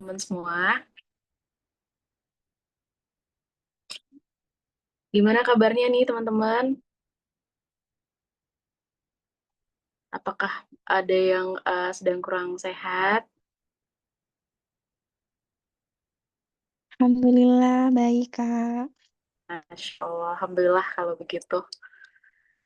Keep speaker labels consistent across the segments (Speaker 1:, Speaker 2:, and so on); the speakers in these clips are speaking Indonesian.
Speaker 1: teman semua. Gimana kabarnya nih teman-teman? Apakah ada yang sedang kurang sehat?
Speaker 2: Alhamdulillah baik Kak.
Speaker 1: Masya Allah, Alhamdulillah kalau begitu.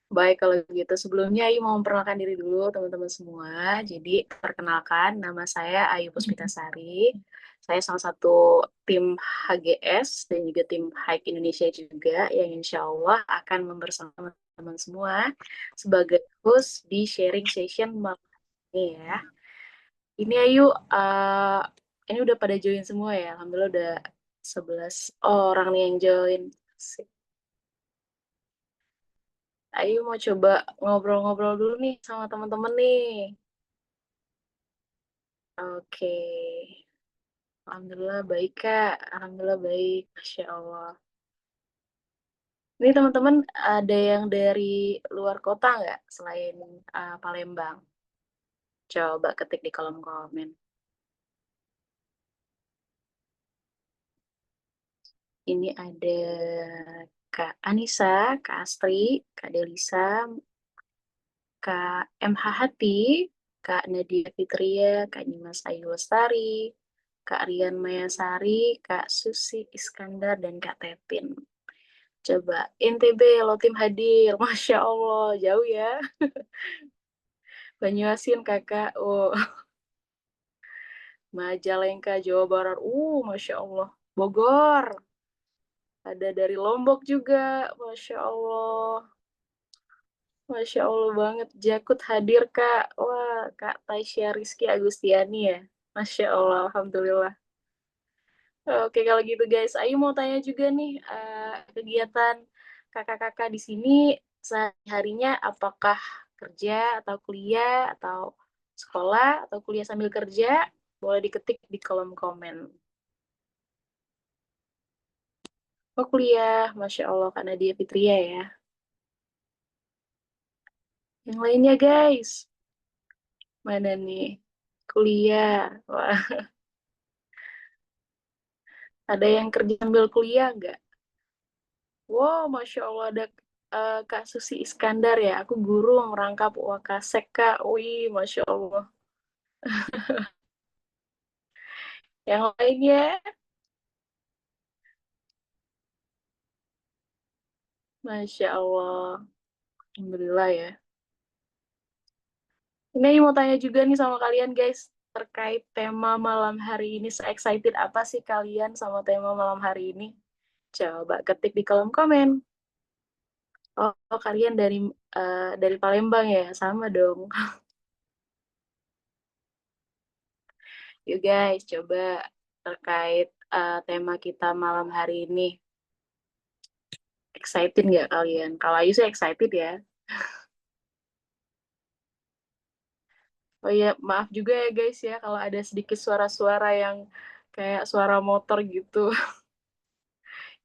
Speaker 1: Baik kalau begitu. Sebelumnya Ayu mau memperkenalkan diri dulu teman-teman semua. Jadi perkenalkan, nama saya Ayu Puspitasari. Saya salah satu tim HGS dan juga tim Hike Indonesia juga yang insya Allah akan membersama teman-teman semua sebagai host di sharing session malam ini ya. Ini Ayu, ini udah pada join semua ya. Alhamdulillah udah 11 orang nih yang join. Asik. Ayu mau coba ngobrol-ngobrol dulu nih sama teman-teman nih. Oke. Alhamdulillah baik, Kak. Alhamdulillah baik. Masya Allah. Ini teman-teman ada yang dari luar kota nggak selain Palembang? Coba ketik di kolom komen. Ini ada Kak Anissa, Kak Astri, Kak Delisa, Kak MH Hati, Kak Nadia Fitria, Kak Nimas Ayu Lestari, Kak Rian Mayasari, Kak Susi Iskandar, dan Kak Tetin. Coba, NTB, lo tim hadir. Masya Allah, jauh ya. Banyuasin kakak. Oh, Majalengka, Jawa Barat. Masya Allah. Bogor. Ada dari Lombok juga. Masya Allah. Masya Allah banget. Jakut hadir, Kak. Wah, Kak Taisya Rizky Agustiani ya. Masya Allah, Alhamdulillah. Oke, kalau gitu guys. Ayu mau tanya juga nih, kegiatan kakak-kakak di sini sehari-harinya apakah kerja atau kuliah atau sekolah atau kuliah sambil kerja? Boleh diketik di kolom komen. Oh, kuliah. Masya Allah, karena dia Fitria ya. Yang lainnya guys. Mana nih? Kuliah. Wah, ada yang kerja sambil kuliah nggak? Wow, Masya Allah ada Kak Susi Iskandar ya. Aku guru merangkap Wakasek, Kak. Wih, Masya Allah. Yang lainnya, Masya Allah. Alhamdulillah ya. Ini mau tanya juga nih sama kalian guys. Terkait tema malam hari ini. Se-excited apa sih kalian sama tema malam hari ini? Coba ketik di kolom komen. Oh, kalian dari Palembang ya? Sama dong. Yuk guys, coba terkait tema kita malam hari ini. Excited nggak kalian? Kalau Ayu sih excited ya. Oh iya, maaf juga ya guys ya kalau ada sedikit suara-suara yang kayak suara motor gitu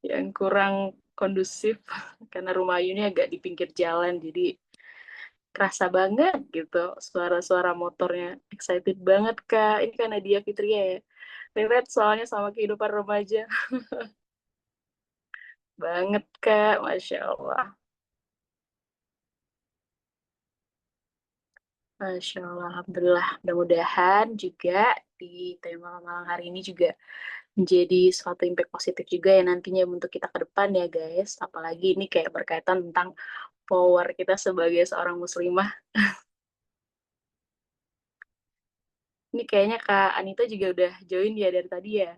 Speaker 1: yang kurang kondusif karena rumah Ayu ini agak di pinggir jalan jadi kerasa banget gitu suara-suara motornya. Excited banget Kak. Ini kan Nadia Fitria ya. Relate soalnya sama kehidupan remaja banget Kak. Masya Allah. Masya Allah, Alhamdulillah. Mudah-mudahan juga di tema malam hari ini juga menjadi suatu impact positif juga ya nantinya untuk kita ke depan ya guys. Apalagi ini kayak berkaitan tentang power kita sebagai seorang muslimah. Ini kayaknya Kak Anita juga udah join ya dari tadi ya.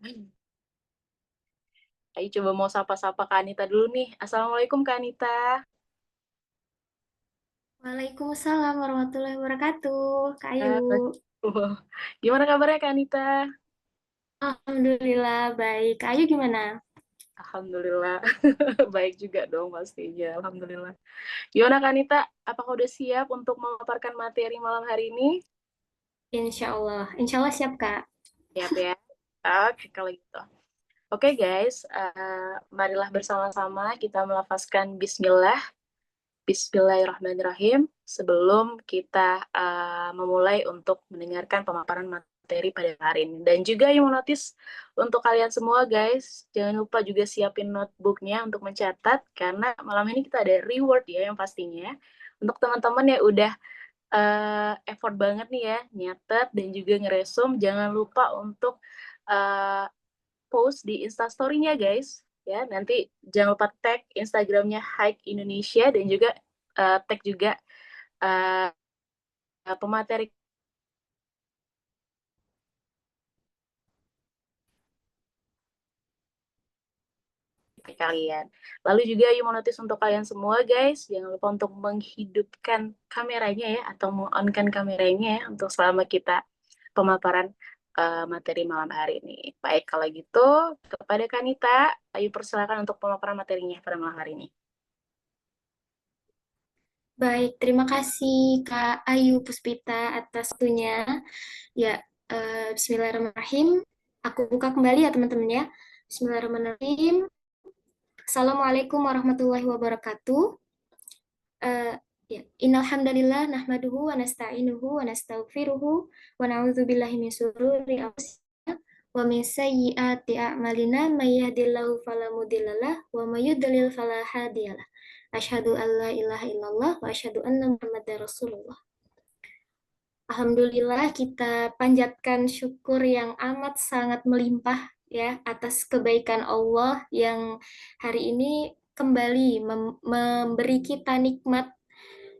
Speaker 1: Ayo coba mau sapa-sapa Kak Anita dulu nih. Assalamualaikum Kak Anita.
Speaker 3: Waalaikumsalam warahmatullahi wabarakatuh, Kak Ayu.
Speaker 1: Ah, Gimana kabarnya Kak Anita?
Speaker 3: Alhamdulillah baik. Kak Ayu gimana?
Speaker 1: Alhamdulillah. Baik juga dong pastinya. Alhamdulillah. Gimana Kak Anita? Apakah udah siap untuk memaparkan materi malam hari ini?
Speaker 3: Insya Allah siap Kak.
Speaker 1: Siap ya. Oke, kalau gitu. Oke guys, marilah bersama-sama kita melafazkan Bismillah, Bismillahirrahmanirrahim sebelum kita memulai untuk mendengarkan pemaparan materi materi pada hari ini. Dan juga yang mau notice untuk kalian semua guys, jangan lupa juga siapin notebooknya untuk mencatat, karena malam ini kita ada reward ya yang pastinya. Untuk teman-teman yang udah effort banget nih ya, nyatet dan juga ngeresum, jangan lupa untuk uh, post di Instastory-nya guys. Ya, nanti jangan lupa tag Instagramnya Hike Indonesia dan juga tag juga uh, pemateri kalian. Lalu juga you mau notice untuk kalian semua guys, jangan lupa untuk menghidupkan kameranya ya, atau meng-on-kan kameranya ya, untuk selama kita pemaparan materi malam hari ini. Baik, kalau gitu kepada Kanita, ayo persilakan untuk pemaparan materinya pada malam hari ini.
Speaker 3: Baik, terima kasih Kak Ayu Puspita atas waktunya. Ya, Bismillahirrahmanirrahim. Aku buka kembali ya teman-teman ya. Bismillahirrahmanirrahim. Assalamualaikum warahmatullahi wabarakatuh. Eh, ya, Innal hamdalillah nahmaduhu wa nasta'inuhu wa nastaghfiruhu wa na'udzubillahi min syururi anfusina wa min sayyiati a'malina may yahdihillahu fala mudhillalah wa may yudlil fala hadiyalah. Asyhadu an la ilaha illallah wa asyhadu anna Muhammadar Rasulullah. Alhamdulillah kita panjatkan syukur yang amat sangat melimpah ya atas kebaikan Allah yang hari ini kembali memberi kita nikmat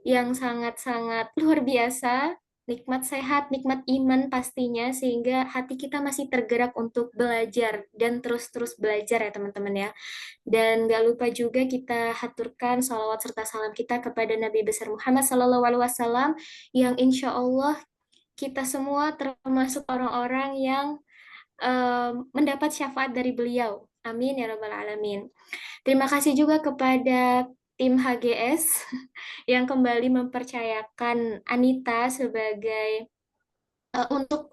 Speaker 3: yang sangat-sangat luar biasa, nikmat sehat, nikmat iman pastinya, sehingga hati kita masih tergerak untuk belajar dan terus-terus belajar ya teman-teman ya. Dan gak lupa juga kita haturkan salawat serta salam kita kepada Nabi besar Muhammad SAW yang insya Allah kita semua termasuk orang-orang yang mendapat syafaat dari beliau. Amin ya rabbal alamin. Terima kasih juga kepada tim HGS yang kembali mempercayakan Anita sebagai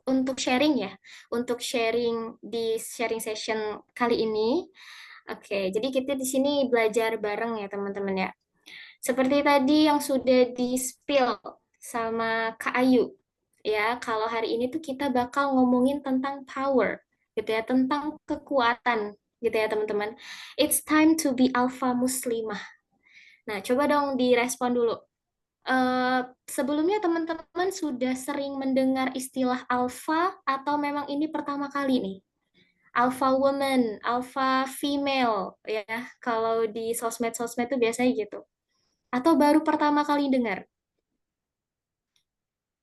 Speaker 3: untuk sharing ya, untuk sharing di sharing session kali ini. Oke, jadi kita di sini belajar bareng ya teman-teman ya. Seperti tadi yang sudah di-spill sama Kak Ayu, ya, kalau hari ini tuh kita bakal ngomongin tentang power, gitu ya, tentang kekuatan, gitu ya teman-teman. It's time to be alpha muslimah. Nah, coba dong direspon dulu. Sebelumnya teman-teman sudah sering mendengar istilah alpha atau memang ini pertama kali nih? Alpha woman, alpha female, ya, kalau di sosmed-sosmed tuh biasanya gitu. Atau baru pertama kali dengar?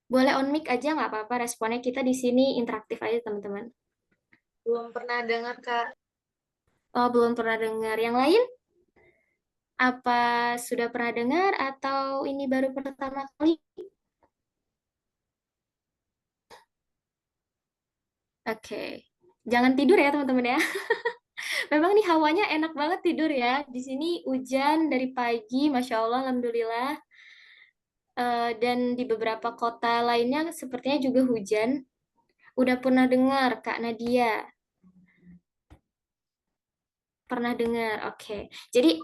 Speaker 3: Boleh on mic aja nggak apa-apa, responnya kita di sini interaktif aja teman-teman.
Speaker 4: Belum pernah dengar, Kak.
Speaker 3: Oh, belum pernah dengar. Yang lain? Apa sudah pernah dengar atau ini baru pertama kali? Oke. Jangan tidur ya teman-teman ya. Memang nih hawanya enak banget tidur ya. Di sini hujan dari pagi, Masya Allah, Alhamdulillah. Dan di beberapa kota lainnya sepertinya juga hujan. Udah pernah dengar, Kak Nadia? Pernah dengar, oke. Jadi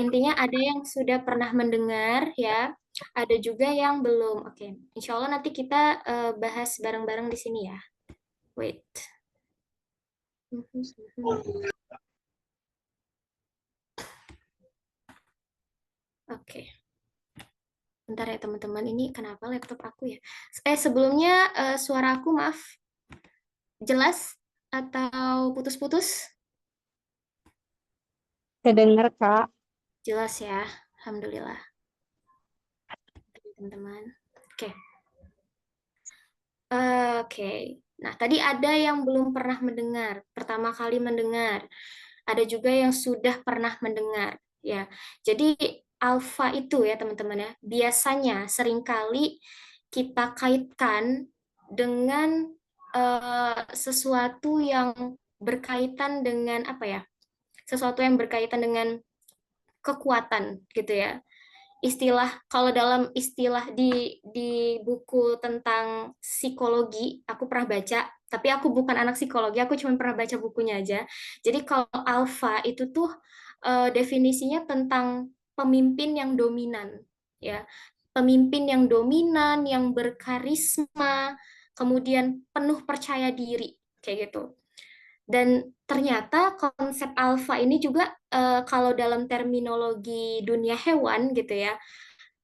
Speaker 3: intinya ada yang sudah pernah mendengar ya, ada juga yang belum. Oke, Insya Allah nanti kita bahas bareng-bareng di sini ya. Wait. Oke. Bentar ya teman-teman, ini kenapa laptop aku ya? Sebelumnya suara aku maaf, jelas atau putus-putus?
Speaker 2: Kedengar, Kak.
Speaker 3: Jelas ya, Alhamdulillah. Teman-teman. Oke. Oke. Nah, tadi ada yang belum pernah mendengar, pertama kali mendengar. Ada juga yang sudah pernah mendengar, ya. Jadi alfa itu ya, teman-teman ya, biasanya seringkali kita kaitkan dengan sesuatu yang berkaitan dengan apa ya? Sesuatu yang berkaitan dengan kekuatan gitu ya. Istilah kalau dalam istilah di buku tentang psikologi aku pernah baca, tapi aku bukan anak psikologi, aku cuma pernah baca bukunya aja. Jadi kalau alfa itu tuh definisinya tentang pemimpin yang dominan, ya. Pemimpin yang dominan, yang berkarisma, kemudian penuh percaya diri, kayak gitu. Dan ternyata konsep alfa ini juga kalau dalam terminologi dunia hewan gitu ya,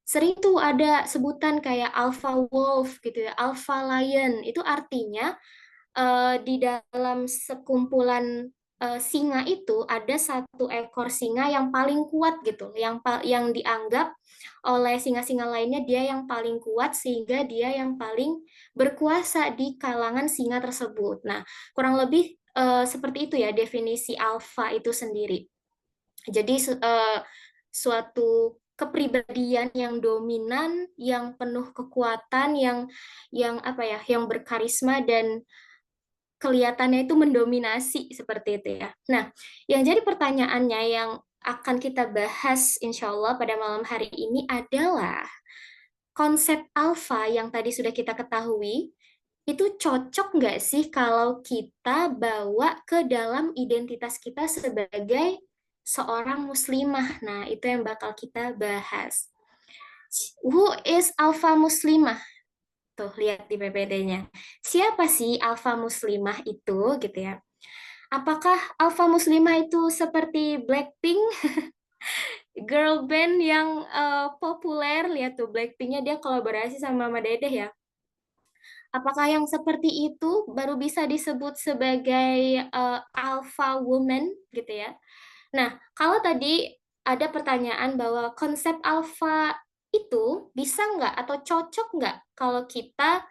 Speaker 3: sering tuh ada sebutan kayak alpha wolf gitu ya, alpha lion. Itu artinya di dalam sekumpulan singa itu ada satu ekor singa yang paling kuat gitu, yang dianggap oleh singa-singa lainnya dia yang paling kuat sehingga dia yang paling berkuasa di kalangan singa tersebut. Nah, kurang lebih seperti itu ya definisi alfa itu sendiri. Jadi suatu kepribadian yang dominan, yang penuh kekuatan, yang apa ya, yang berkarisma dan kelihatannya itu mendominasi seperti itu ya. Nah, yang jadi pertanyaannya yang akan kita bahas insya Allah pada malam hari ini adalah konsep alfa yang tadi sudah kita ketahui, itu cocok nggak sih kalau kita bawa ke dalam identitas kita sebagai seorang muslimah? Nah, itu yang bakal kita bahas. Who is alpha muslimah? Tuh, lihat di PPT-nya. Siapa sih alpha muslimah itu gitu ya? Apakah alpha muslimah itu seperti Blackpink, girl band yang populer? Lihat tuh Blackpink-nya dia kolaborasi sama Mama Dedeh ya. Apakah yang seperti itu baru bisa disebut sebagai alpha woman gitu ya? Nah, kalau tadi ada pertanyaan bahwa konsep alpha itu bisa nggak atau cocok nggak kalau kita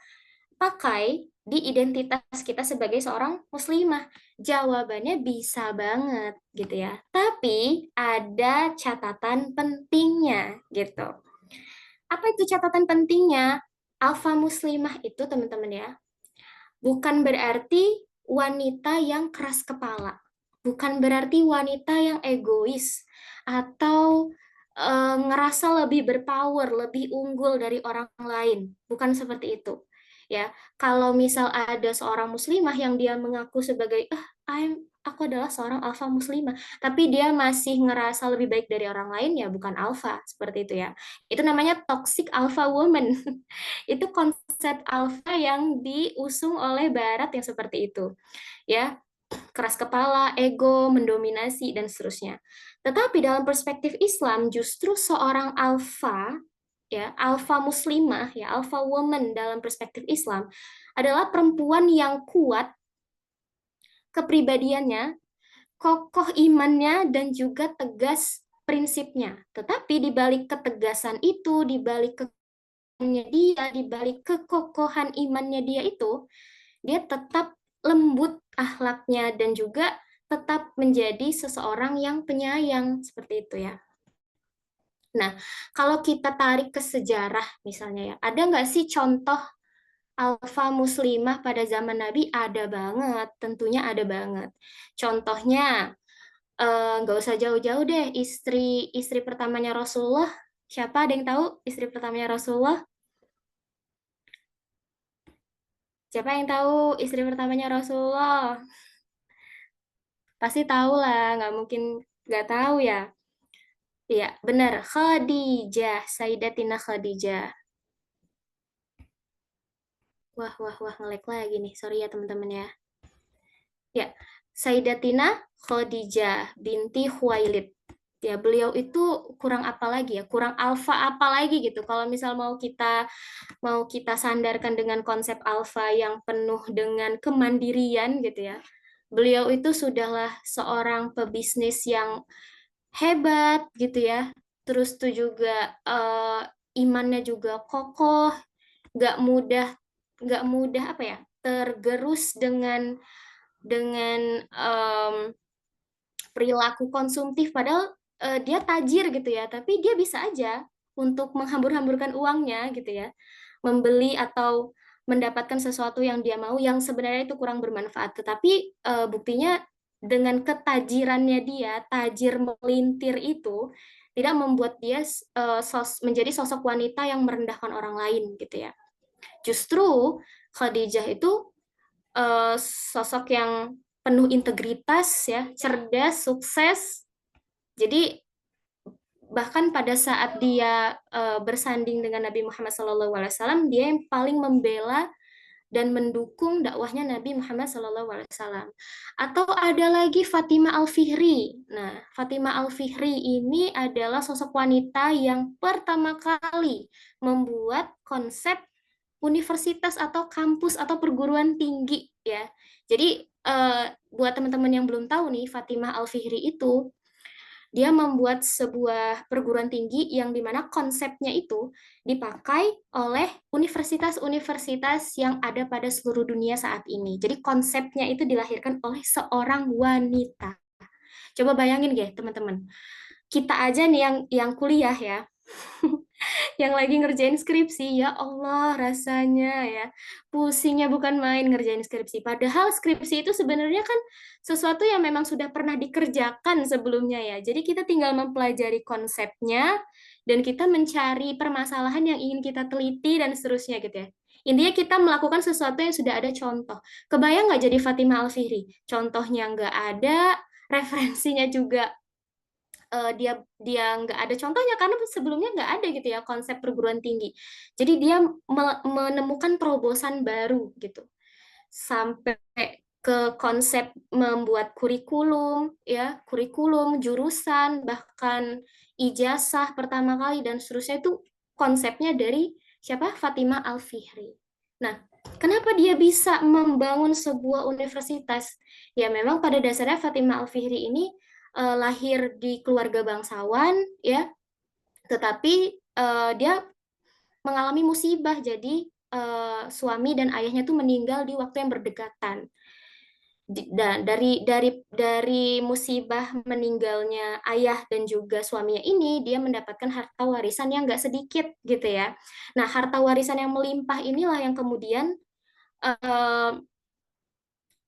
Speaker 3: pakai di identitas kita sebagai seorang muslimah? Jawabannya bisa banget gitu ya. Tapi ada catatan pentingnya gitu. Apa itu catatan pentingnya? Alfa muslimah itu teman-teman ya, bukan berarti wanita yang keras kepala. Bukan berarti wanita yang egois atau ngerasa lebih berpower, lebih unggul dari orang lain. Bukan seperti itu. Ya, kalau misal ada seorang muslimah yang dia mengaku sebagai aku adalah seorang alfa muslimah, tapi dia masih ngerasa lebih baik dari orang lain, ya bukan alfa, seperti itu ya. Itu namanya toxic alpha woman. Itu konsep alfa yang diusung oleh barat yang seperti itu. Ya, keras kepala, ego, mendominasi dan seterusnya. Tetapi dalam perspektif Islam justru seorang alfa ya, alfa muslimah ya, alfa woman dalam perspektif Islam adalah perempuan yang kuat kepribadiannya, kokoh imannya dan juga tegas prinsipnya. Tetapi di balik ketegasan itu, di balik dia, di balik kekokohan imannya dia itu, dia tetap lembut akhlaknya dan juga tetap menjadi seseorang yang penyayang seperti itu ya. Nah, kalau kita tarik ke sejarah misalnya ya, ada nggak sih contoh alfa muslimah pada zaman Nabi? Ada banget, tentunya ada banget. Contohnya, nggak usah jauh-jauh deh, istri pertamanya Rasulullah. Siapa ada yang tahu istri pertamanya Rasulullah? Siapa yang tahu istri pertamanya Rasulullah? Pasti tahu lah, nggak mungkin nggak tahu ya. Iya, benar. Khadijah, Sayyidatina Khadijah. Wah, nge-lag lagi nih. Sorry ya teman-teman ya. Ya, Sayyidatina Khadijah binti Khuwailid. Ya, beliau itu kurang apa lagi ya? Kurang alfa apa lagi gitu. Kalau misal mau kita sandarkan dengan konsep alfa yang penuh dengan kemandirian gitu ya. Beliau itu sudahlah seorang pebisnis yang hebat gitu ya. Terus tuh juga imannya juga kokoh, nggak mudah apa ya, tergerus dengan perilaku konsumtif. Padahal dia tajir gitu ya, tapi dia bisa aja untuk menghambur-hamburkan uangnya gitu ya, membeli atau mendapatkan sesuatu yang dia mau yang sebenarnya itu kurang bermanfaat. Tetapi buktinya dengan ketajirannya dia, tajir melintir itu tidak membuat dia menjadi sosok wanita yang merendahkan orang lain gitu ya. Justru Khadijah itu sosok yang penuh integritas ya, cerdas, sukses. Jadi bahkan pada saat dia bersanding dengan Nabi Muhammad SAW, dia yang paling membela dan mendukung dakwahnya Nabi Muhammad SAW. Atau ada lagi Fatimah Al-Fihri. Nah, Fatimah Al-Fihri ini adalah sosok wanita yang pertama kali membuat konsep universitas atau kampus atau perguruan tinggi ya. Jadi buat teman-teman yang belum tahu nih, Fatimah Al-Fihri itu dia membuat sebuah perguruan tinggi yang dimana konsepnya itu dipakai oleh universitas-universitas yang ada pada seluruh dunia saat ini. Jadi konsepnya itu dilahirkan oleh seorang wanita. Coba bayangin ya teman-teman. Kita aja nih yang kuliah ya, yang lagi ngerjain skripsi, ya Allah rasanya ya, pusingnya bukan main ngerjain skripsi. Padahal skripsi itu sebenarnya kan sesuatu yang memang sudah pernah dikerjakan sebelumnya ya. Jadi kita tinggal mempelajari konsepnya dan kita mencari permasalahan yang ingin kita teliti dan seterusnya gitu ya. Intinya kita melakukan sesuatu yang sudah ada contoh. Kebayang nggak jadi Fatimah Al-Fihri? Contohnya nggak ada, referensinya juga dia dia nggak ada contohnya karena sebelumnya nggak ada gitu ya konsep perguruan tinggi. Jadi dia menemukan terobosan baru gitu sampai ke konsep membuat kurikulum ya, kurikulum, jurusan, bahkan ijazah pertama kali dan seterusnya itu konsepnya dari siapa? Fatimah Al-Fihri. Nah, kenapa dia bisa membangun sebuah universitas? Ya memang pada dasarnya Fatimah Al-Fihri ini lahir di keluarga bangsawan ya, tetapi dia mengalami musibah jadi suami dan ayahnya tuh meninggal di waktu yang berdekatan. Dan dari musibah meninggalnya ayah dan juga suaminya ini, dia mendapatkan harta warisan yang nggak sedikit gitu ya. Nah, harta warisan yang melimpah inilah yang kemudian eh,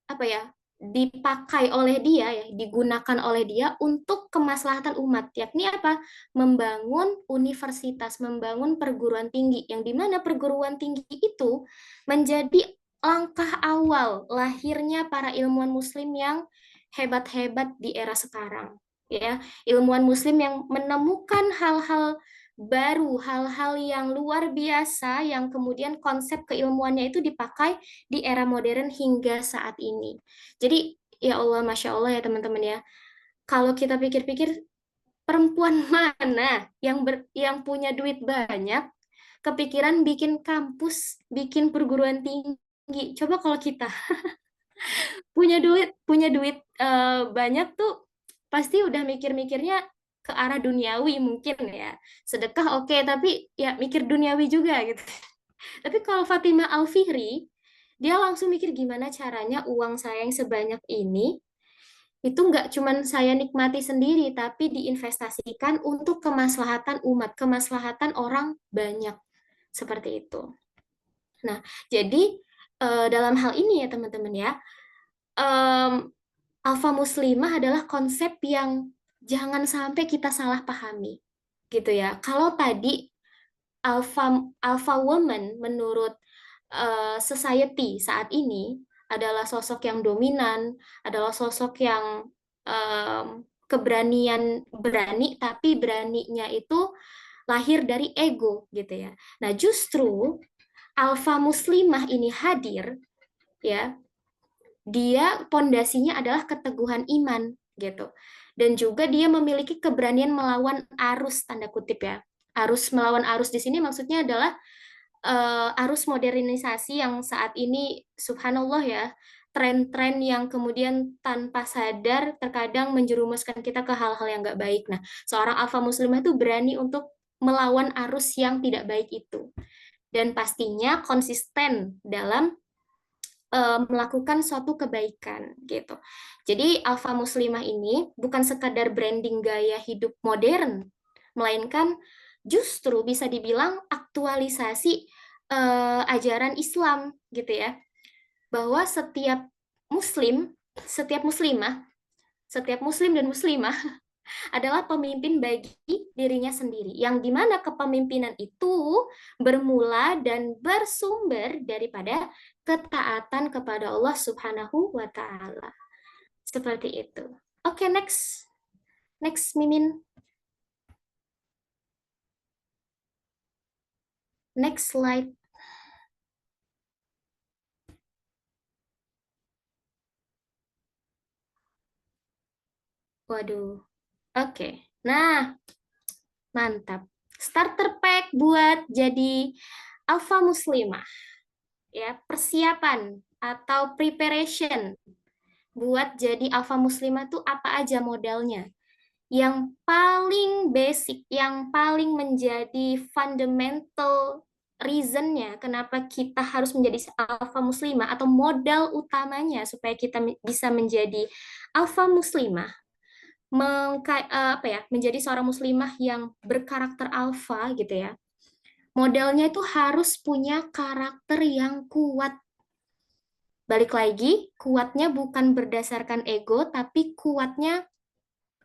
Speaker 3: apa ya, dipakai oleh dia ya, digunakan oleh dia untuk kemaslahatan umat, yakni apa? Membangun universitas, membangun perguruan tinggi, yang dimana perguruan tinggi itu menjadi langkah awal lahirnya para ilmuwan muslim yang hebat-hebat di era sekarang. Ya, ilmuwan muslim yang menemukan hal-hal baru, hal-hal yang luar biasa yang kemudian konsep keilmuannya itu dipakai di era modern hingga saat ini. Jadi ya Allah, Masya Allah ya teman-teman ya. Kalau kita pikir-pikir, perempuan mana yang punya duit banyak, kepikiran bikin kampus, bikin perguruan tinggi. Coba kalau kita punya duit banyak tuh pasti udah mikir-mikirnya ke arah duniawi mungkin ya. Sedekah oke, tapi ya mikir duniawi juga gitu. Tapi kalau Fatimah Al-Fihri, dia langsung mikir gimana caranya uang saya yang sebanyak ini itu nggak cuman saya nikmati sendiri, tapi diinvestasikan untuk kemaslahatan umat, kemaslahatan orang banyak. Seperti itu. Nah, jadi dalam hal ini ya teman-teman ya, alfa muslimah adalah konsep yang jangan sampai kita salah pahami. Gitu ya. Kalau tadi alpha woman menurut society saat ini adalah sosok yang dominan, adalah sosok yang keberanian, berani, tapi beraninya itu lahir dari ego gitu ya. Nah, justru alfa muslimah ini hadir ya, dia pondasinya adalah keteguhan iman gitu. Dan juga dia memiliki keberanian melawan arus tanda kutip ya. Arus melawan arus di sini maksudnya adalah arus modernisasi yang saat ini subhanallah ya, tren-tren yang kemudian tanpa sadar terkadang menjerumuskan kita ke hal-hal yang nggak baik. Nah, seorang alfa muslimah itu berani untuk melawan arus yang tidak baik itu. Dan pastinya konsisten dalam melakukan suatu kebaikan gitu. Jadi alfa muslimah ini bukan sekadar branding gaya hidup modern, melainkan justru bisa dibilang aktualisasi ajaran Islam gitu ya. Bahwa setiap muslimah, setiap muslim dan muslimah adalah pemimpin bagi dirinya sendiri, yang dimana kepemimpinan itu bermula dan bersumber daripada ketaatan kepada Allah Subhanahu wa Ta'ala. Seperti itu. Oke, next. Next, Mimin. Next slide. Waduh. Oke. Nah, mantap. Starter pack buat jadi alpha muslimah. Ya, persiapan atau preparation buat jadi alpha muslimah tuh apa aja modalnya? Yang paling basic, yang paling menjadi fundamental reasonnya kenapa kita harus menjadi alpha muslimah atau modal utamanya supaya kita bisa menjadi alpha muslimah, menjadi seorang muslimah yang berkarakter alpha gitu ya. Modelnya itu harus punya karakter yang kuat. Balik lagi, kuatnya bukan berdasarkan ego, tapi kuatnya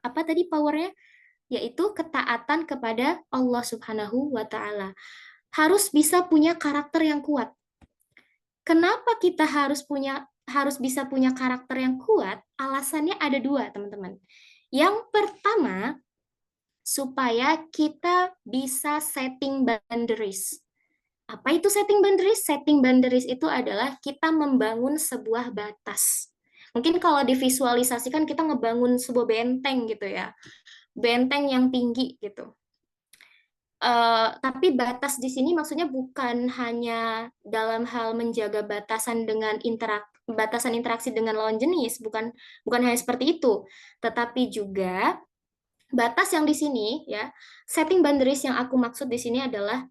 Speaker 3: apa tadi powernya? Yaitu ketaatan kepada Allah Subhanahu wa Ta'ala. Harus bisa punya karakter yang kuat. Kenapa kita harus bisa punya karakter yang kuat? Alasannya ada dua, teman-teman. Yang pertama, supaya kita bisa setting boundaries. Apa itu setting boundaries? Setting boundaries itu adalah kita membangun sebuah batas. Mungkin kalau divisualisasikan kita ngebangun sebuah benteng gitu ya. Benteng yang tinggi gitu. Tapi batas di sini maksudnya bukan hanya dalam hal menjaga batasan interaksi dengan lawan jenis, bukan hanya seperti itu, tetapi juga batas yang di sini ya, setting boundaries yang aku maksud di sini adalah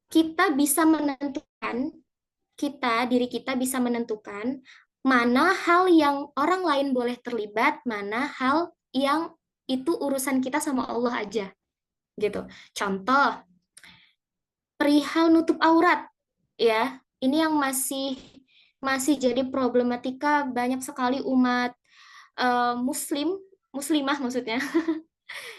Speaker 3: kita bisa menentukan, diri kita bisa menentukan mana hal yang orang lain boleh terlibat, mana hal yang itu urusan kita sama Allah aja gitu. Contoh, perihal nutup aurat ya. Ini yang masih jadi problematika banyak sekali umat muslimah maksudnya.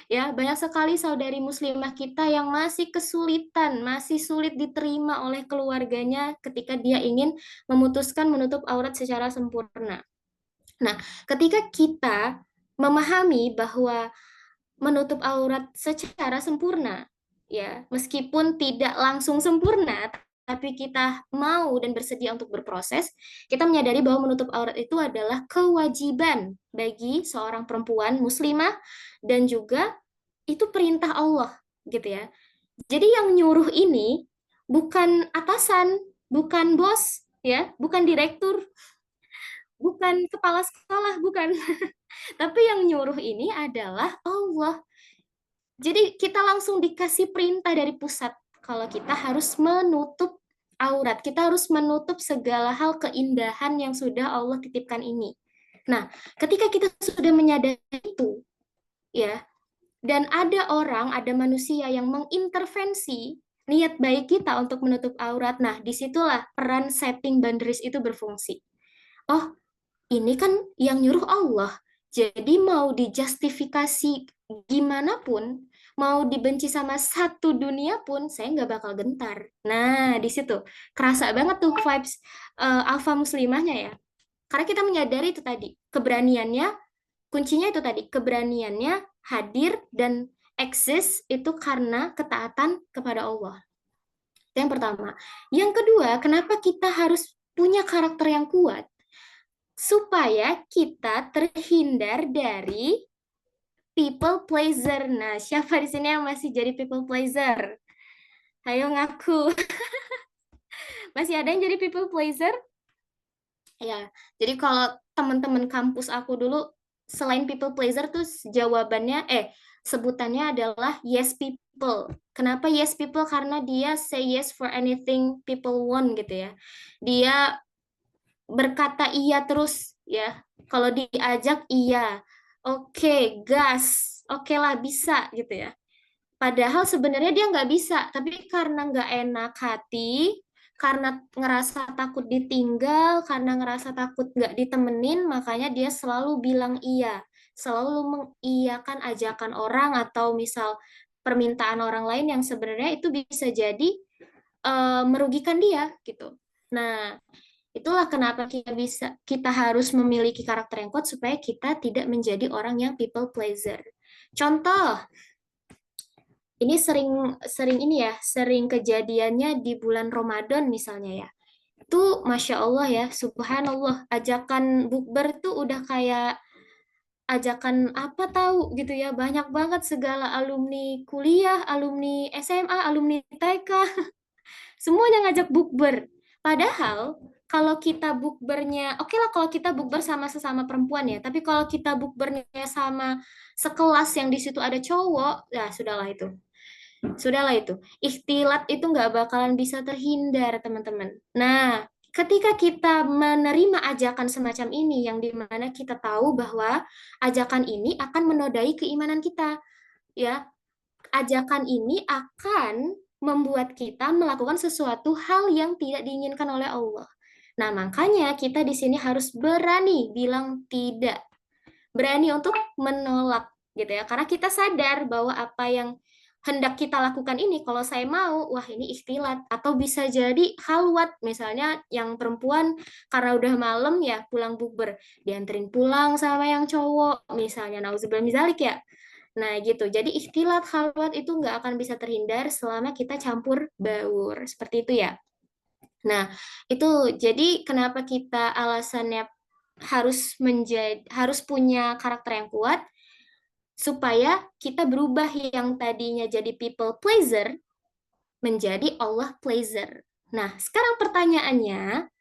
Speaker 3: Ya, banyak sekali saudari muslimah kita yang masih kesulitan, masih sulit diterima oleh keluarganya ketika dia ingin memutuskan menutup aurat secara sempurna. Nah, ketika kita memahami bahwa menutup aurat secara sempurna, ya, meskipun tidak langsung sempurna, tapi kita mau dan bersedia untuk berproses, kita menyadari bahwa menutup aurat itu adalah kewajiban bagi seorang perempuan muslimah dan juga itu perintah Allah, gitu ya. Jadi yang nyuruh ini bukan atasan, bukan bos, ya, bukan direktur, bukan kepala sekolah, bukan. Tapi yang nyuruh ini adalah Allah. Jadi kita langsung dikasih perintah dari pusat kalau kita harus menutup aurat, kita harus menutup segala hal keindahan yang sudah Allah titipkan ini. Nah, ketika kita sudah menyadari itu, ya, dan ada manusia yang mengintervensi niat baik kita untuk menutup aurat, nah disitulah peran setting boundaries itu berfungsi. Oh, ini kan yang nyuruh Allah. Jadi mau dijustifikasi gimana pun, mau dibenci sama satu dunia pun, saya nggak bakal gentar. Nah, di situ kerasa banget tuh vibes alpha muslimahnya ya. Karena kita menyadari itu tadi, keberaniannya, kuncinya itu tadi, keberaniannya hadir dan eksis itu karena ketaatan kepada Allah. Itu yang pertama. Yang kedua, kenapa kita harus punya karakter yang kuat? Supaya kita terhindar dari people pleaser. Nah, siapa di sini yang masih jadi people pleaser? Ayo ngaku. Masih ada yang jadi people pleaser? Ya, jadi kalau teman-teman kampus aku dulu, selain people pleaser tuh jawabannya, sebutannya adalah yes people. Kenapa yes people? Karena dia say yes for anything people want gitu ya. Dia berkata iya terus ya. Kalau diajak iya. Oke, gas. Oke lah, bisa gitu ya. Padahal sebenarnya dia nggak bisa, tapi karena nggak enak hati, karena ngerasa takut ditinggal, karena ngerasa takut nggak ditemenin, makanya dia selalu bilang iya. Selalu mengiyakan ajakan orang atau misal permintaan orang lain yang sebenarnya itu bisa jadi merugikan dia gitu. Nah, itulah kenapa kita harus memiliki karakter yang kuat supaya kita tidak menjadi orang yang people pleaser. Contoh, ini sering ini ya, sering kejadiannya di bulan Ramadan misalnya ya. Itu Masya Allah ya, Subhanallah, ajakan bukber tuh udah kayak ajakan apa tahu gitu ya. Banyak banget segala alumni kuliah, alumni SMA, alumni TK, semuanya ngajak bukber. Padahal kalau kita bukbernya, oke lah kalau kita bukber sama sesama perempuan ya, tapi kalau kita bukbernya sama sekelas yang di situ ada cowok, ya sudahlah itu. Sudahlah itu. Ikhtilat itu nggak bakalan bisa terhindar, teman-teman. Nah, ketika kita menerima ajakan semacam ini, yang dimana kita tahu bahwa ajakan ini akan menodai keimanan kita, ya, ajakan ini akan membuat kita melakukan sesuatu hal yang tidak diinginkan oleh Allah. Nah, makanya kita di sini harus berani bilang tidak, berani untuk menolak gitu ya. Karena kita sadar bahwa apa yang hendak kita lakukan ini, kalau saya mau, wah ini ikhtilat atau bisa jadi halwat, misalnya yang perempuan karena udah malam ya pulang bukber, dianterin pulang sama yang cowok, misalnya nauzubillah mizalik ya. Nah gitu, jadi ikhtilat halwat itu nggak akan bisa terhindar selama kita campur baur, seperti itu ya. Nah, itu jadi kenapa kita alasannya harus punya karakter yang kuat supaya kita berubah yang tadinya jadi people pleaser menjadi Allah pleaser. Nah, sekarang pertanyaannya,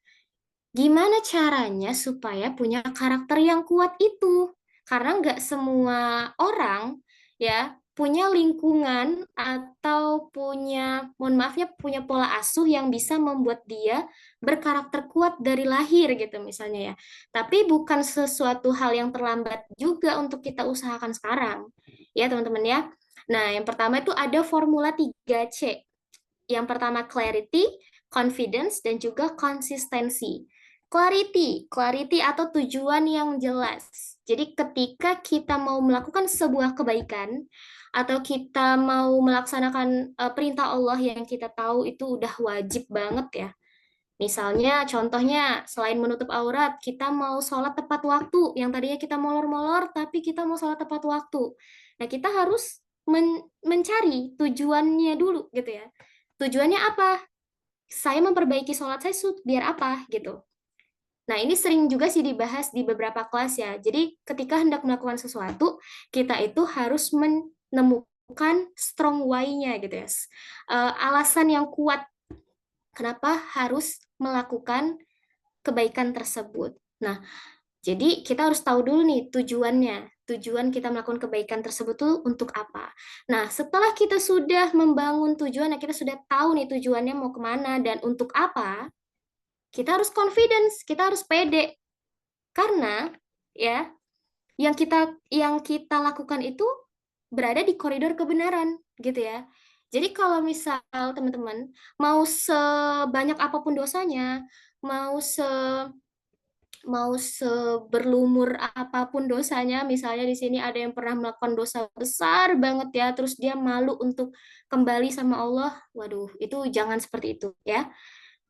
Speaker 3: gimana caranya supaya punya karakter yang kuat itu? Karena nggak semua orang ya punya lingkungan atau punya, mohon maafnya, punya pola asuh yang bisa membuat dia berkarakter kuat dari lahir gitu misalnya ya. Tapi bukan sesuatu hal yang terlambat juga untuk kita usahakan sekarang. Ya teman-teman ya. Nah, yang pertama itu ada formula 3C. Yang pertama clarity, confidence, dan juga konsistensi. Clarity atau tujuan yang jelas. Jadi ketika kita mau melakukan sebuah kebaikan atau kita mau melaksanakan perintah Allah yang kita tahu itu udah wajib banget ya. Misalnya contohnya selain menutup aurat, kita mau sholat tepat waktu. Yang tadinya kita molor-molor, tapi kita mau sholat tepat waktu. Nah kita harus mencari tujuannya dulu gitu ya. Tujuannya apa? Saya memperbaiki sholat saya biar apa gitu. Nah, ini sering juga sih dibahas di beberapa kelas ya. Jadi, ketika hendak melakukan sesuatu, kita itu harus menemukan strong why-nya gitu ya. Alasan yang kuat kenapa harus melakukan kebaikan tersebut. Nah, jadi kita harus tahu dulu nih tujuannya. Tujuan kita melakukan kebaikan tersebut tuh untuk apa. Nah, setelah kita sudah membangun tujuan, kita sudah tahu nih tujuannya mau kemana dan untuk apa, kita harus confidence, kita harus pede. Karena ya, yang kita lakukan itu berada di koridor kebenaran gitu ya. Jadi kalau misal teman-teman mau sebanyak apapun dosanya, mau seberlumur apapun dosanya, misalnya di sini ada yang pernah melakukan dosa besar banget ya, terus dia malu untuk kembali sama Allah, waduh, itu jangan seperti itu ya.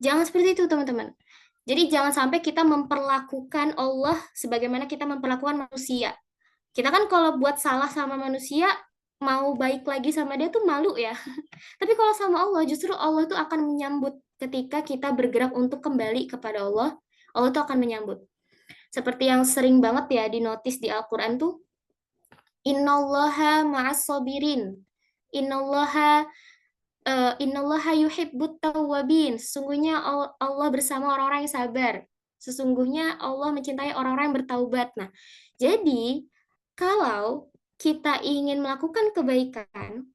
Speaker 3: Jangan seperti itu, teman-teman. Jadi jangan sampai kita memperlakukan Allah sebagaimana kita memperlakukan manusia. Kita kan kalau buat salah sama manusia, mau baik lagi sama dia tuh malu ya. Tapi kalau sama Allah, justru Allah tuh akan menyambut ketika kita bergerak untuk kembali kepada Allah, Allah tuh akan menyambut. Seperti yang sering banget ya dinotis di Al-Quran tuh, Innallaha ma'as sabirin. Innallaha Innallaha yuhibbut tawwabin. Sesungguhnya Allah bersama orang-orang yang sabar. Sesungguhnya Allah mencintai orang-orang yang bertaubat. Nah, jadi kalau kita ingin melakukan kebaikan,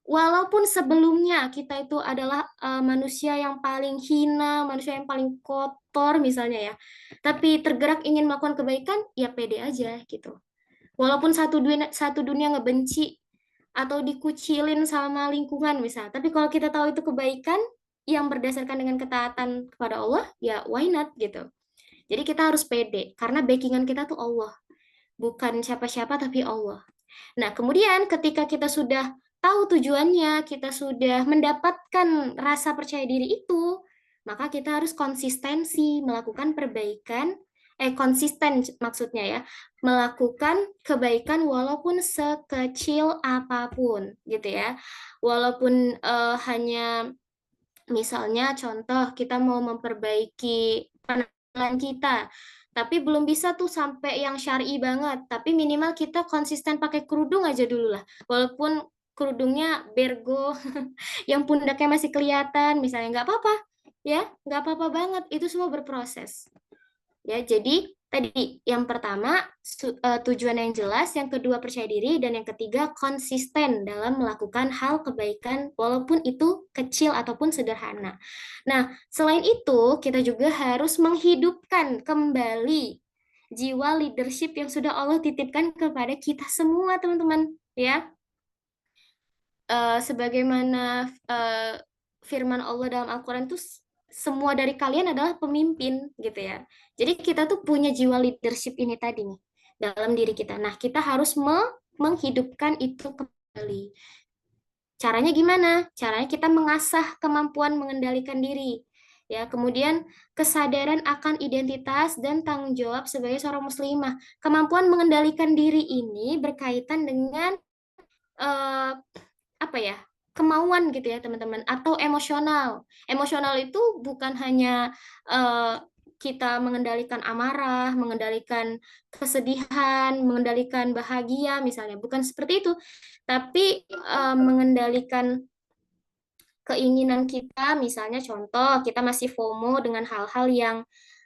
Speaker 3: walaupun sebelumnya kita itu adalah manusia yang paling hina, manusia yang paling kotor misalnya ya, tapi tergerak ingin melakukan kebaikan, ya pede aja gitu. Walaupun satu dunia ngebenci atau dikucilin sama lingkungan misal, tapi kalau kita tahu itu kebaikan yang berdasarkan dengan ketaatan kepada Allah, ya why not gitu. Jadi kita harus pede karena backingan kita tuh Allah, bukan siapa-siapa tapi Allah. Nah, kemudian ketika kita sudah tahu tujuannya, kita sudah mendapatkan rasa percaya diri itu, maka kita harus konsistensi melakukan perbaikan, konsisten maksudnya ya, melakukan kebaikan walaupun sekecil apapun gitu ya. Walaupun hanya misalnya contoh kita mau memperbaiki penampilan kita, Tapi belum bisa tuh sampai yang syar'i banget. Tapi minimal kita konsisten pakai kerudung aja dulu lah. Walaupun kerudungnya bergo, yang pundaknya masih kelihatan, misalnya nggak apa-apa, ya nggak apa-apa banget. Itu semua berproses. Ya, jadi tadi yang pertama tujuan yang jelas, yang kedua percaya diri, dan yang ketiga konsisten dalam melakukan hal kebaikan walaupun itu kecil ataupun sederhana. Nah, selain itu kita juga harus menghidupkan kembali jiwa leadership yang sudah Allah titipkan kepada kita semua, teman-teman, ya. Sebagaimana firman Allah dalam Al-Quran itu semua dari kalian adalah pemimpin gitu ya. Jadi kita tuh punya jiwa leadership ini tadi nih dalam diri kita. Nah, kita harus menghidupkan itu kembali. Caranya gimana? Caranya kita mengasah kemampuan mengendalikan diri. Ya, kemudian kesadaran akan identitas dan tanggung jawab sebagai seorang muslimah. Kemampuan mengendalikan diri ini berkaitan dengan apa ya, kemauan gitu ya teman-teman, atau emosional. Emosional itu bukan hanya kita mengendalikan amarah, mengendalikan kesedihan, mengendalikan bahagia misalnya, bukan seperti itu, tapi mengendalikan keinginan kita, misalnya contoh kita masih FOMO dengan hal-hal yang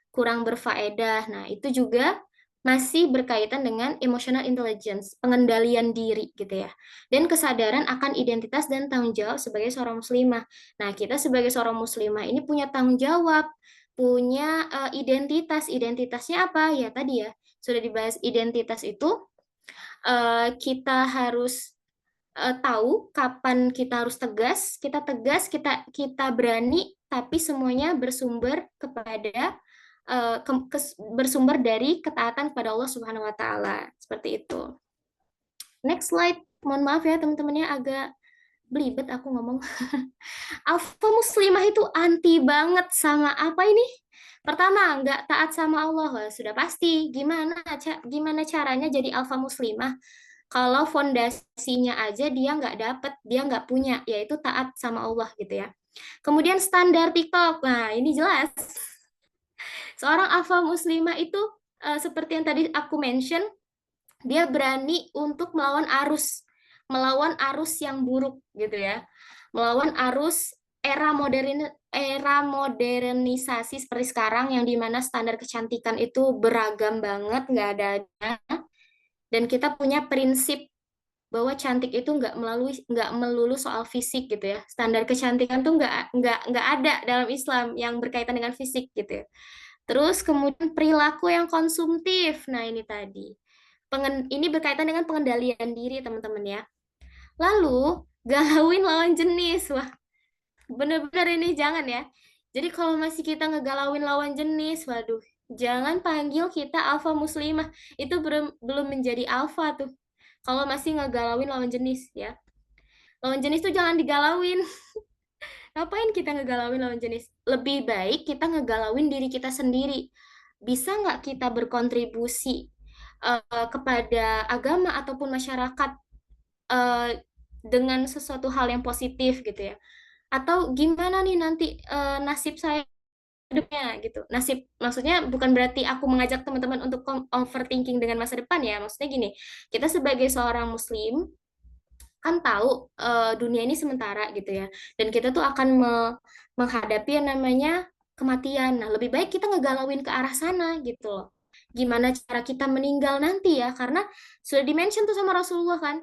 Speaker 3: kurang berfaedah. Nah, itu juga masih berkaitan dengan emotional intelligence, pengendalian diri gitu ya. Dan kesadaran akan identitas dan tanggung jawab sebagai seorang muslimah. Nah, kita sebagai seorang muslimah ini punya tanggung jawab, punya identitas. Identitasnya apa? Ya tadi ya, sudah dibahas identitas itu kita harus tahu kapan kita harus tegas, kita berani, tapi semuanya bersumber kepada bersumber dari ketaatan kepada Allah Subhanahu wa taala. Seperti itu. Next slide. Mohon maaf ya teman-temannya, agak belibet aku ngomong. Alfa muslimah itu anti banget sama apa ini? Pertama, nggak taat sama Allah. Wah, sudah pasti. Gimana caranya jadi alfa muslimah? Kalau fondasinya aja dia nggak dapet, dia nggak punya, yaitu taat sama Allah gitu ya. Kemudian standar TikTok. Nah, ini jelas. Seorang alfa muslimah itu seperti yang tadi aku mention, dia berani untuk melawan arus yang buruk gitu ya, melawan arus era modernisasi seperti sekarang yang dimana standar kecantikan itu beragam banget, nggak ada, dan kita punya prinsip bahwa cantik itu nggak melulu soal fisik gitu ya. Standar kecantikan tuh nggak ada dalam Islam yang berkaitan dengan fisik gitu ya. Terus kemudian perilaku yang konsumtif. Nah, ini tadi. Ini berkaitan dengan pengendalian diri, teman-teman ya. Lalu, galauin lawan jenis. Wah, bener-bener ini jangan ya. Jadi kalau masih kita ngegalauin lawan jenis, waduh, jangan panggil kita alfa muslimah. Itu belum menjadi alfa tuh. Kalau masih ngegalauin lawan jenis ya. Lawan jenis tuh jangan digalauin. Ngapain kita ngegalauin lawan jenis? Lebih baik kita ngegalauin diri kita sendiri. Bisa nggak kita berkontribusi kepada agama ataupun masyarakat dengan sesuatu hal yang positif gitu ya? Atau gimana nih nanti nasib saya hidupnya gitu. Nasib maksudnya bukan berarti aku mengajak teman-teman untuk overthinking dengan masa depan ya. Maksudnya gini, kita sebagai seorang muslim kan tahu dunia ini sementara gitu ya. Dan kita tuh akan menghadapi yang namanya kematian. Nah, lebih baik kita ngegalauin ke arah sana gitu loh. Gimana cara kita meninggal nanti ya? Karena sudah dimention tuh sama Rasulullah kan.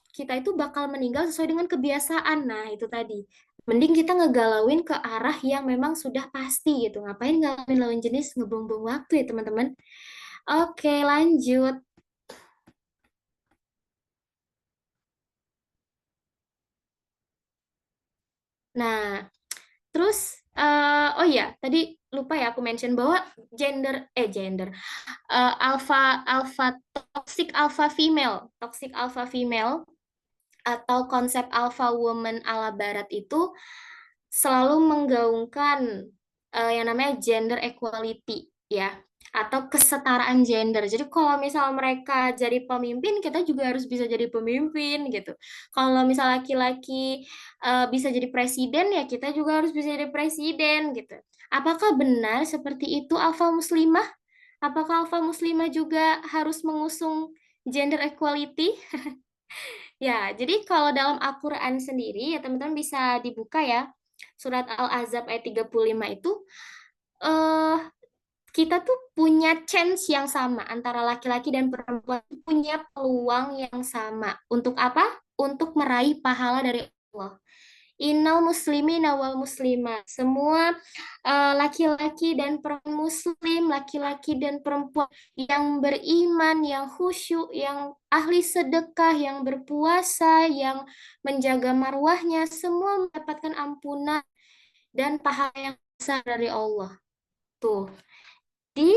Speaker 3: Kita itu bakal meninggal sesuai dengan kebiasaan. Nah, itu tadi. Mending kita ngegalauin ke arah yang memang sudah pasti gitu. Ngapain ngalauin lawan jenis, ngebuang-buang waktu ya teman-teman. Oke, lanjut. Nah, terus oh iya, tadi lupa ya aku mention bahwa gender alpha toxic alpha female atau konsep alpha woman ala barat itu selalu menggaungkan yang namanya gender equality ya, atau kesetaraan gender. Jadi kalau misal mereka jadi pemimpin, kita juga harus bisa jadi pemimpin gitu. Kalau misal laki-laki bisa jadi presiden, ya kita juga harus bisa jadi presiden gitu. Apakah benar seperti itu alfa muslimah? Apakah alfa muslimah juga harus mengusung gender equality? Ya, jadi kalau dalam Al-Quran sendiri, ya teman-teman bisa dibuka ya, surat Al-Ahzab ayat 35 itu, eh kita tuh punya chance yang sama antara laki-laki dan perempuan, punya peluang yang sama. Untuk apa? Untuk meraih pahala dari Allah. Innal muslimina wal muslimat. Semua laki-laki dan perempuan muslim, laki-laki dan perempuan yang beriman, yang khusyuk, yang ahli sedekah, yang berpuasa, yang menjaga marwahnya, semua mendapatkan ampunan dan pahala yang besar dari Allah. Tuh. Di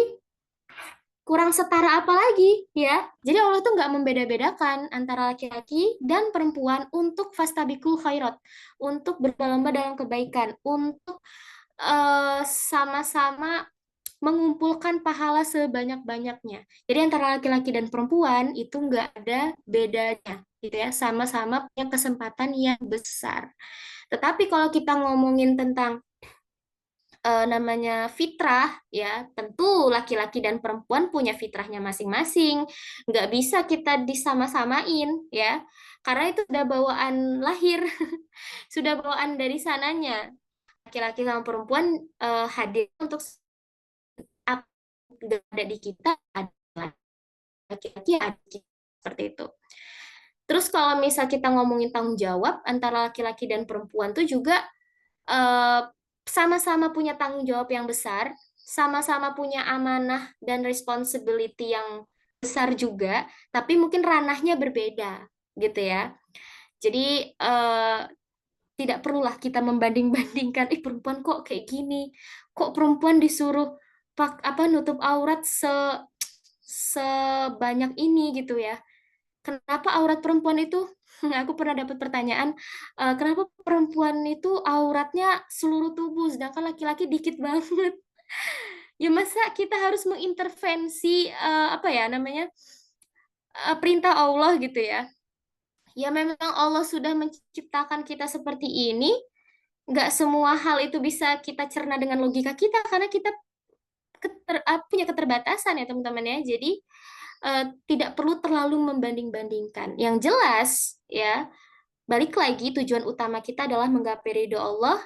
Speaker 3: kurang setara apa lagi ya? Jadi Allah tuh nggak membeda-bedakan antara laki-laki dan perempuan untuk fastabikul khairat, untuk berlomba dalam kebaikan, untuk sama-sama mengumpulkan pahala sebanyak-banyaknya. Jadi antara laki-laki dan perempuan itu nggak ada bedanya, gitu ya. Sama-sama punya kesempatan yang besar. Tetapi kalau kita ngomongin tentang namanya fitrah, ya tentu laki-laki dan perempuan punya fitrahnya masing-masing, nggak bisa kita disama-samain ya, karena itu sudah bawaan lahir, sudah bawaan dari sananya. Laki-laki sama perempuan hadir untuk apa yang ada di kita, ada laki-laki ada di kita, seperti itu. Terus kalau misal kita ngomongin tanggung jawab antara laki-laki dan perempuan tuh juga eh, sama-sama punya tanggung jawab yang besar, sama-sama punya amanah dan responsibility yang besar juga, tapi mungkin ranahnya berbeda, gitu ya. Jadi tidak perlulah kita membanding-bandingkan, perempuan kok kayak gini, kok perempuan disuruh nutup aurat sebanyak ini gitu ya. Kenapa aurat perempuan itu, aku pernah dapat pertanyaan, kenapa perempuan itu auratnya seluruh tubuh, sedangkan laki-laki dikit banget. Ya masa kita harus mengintervensi, apa ya namanya, perintah Allah gitu ya. Ya memang Allah sudah menciptakan kita seperti ini, nggak semua hal itu bisa kita cerna dengan logika kita, karena kita punya keterbatasan ya teman-teman ya. Jadi tidak perlu terlalu membanding-bandingkan. Yang jelas ya, balik lagi tujuan utama kita adalah menggapai ridho Allah,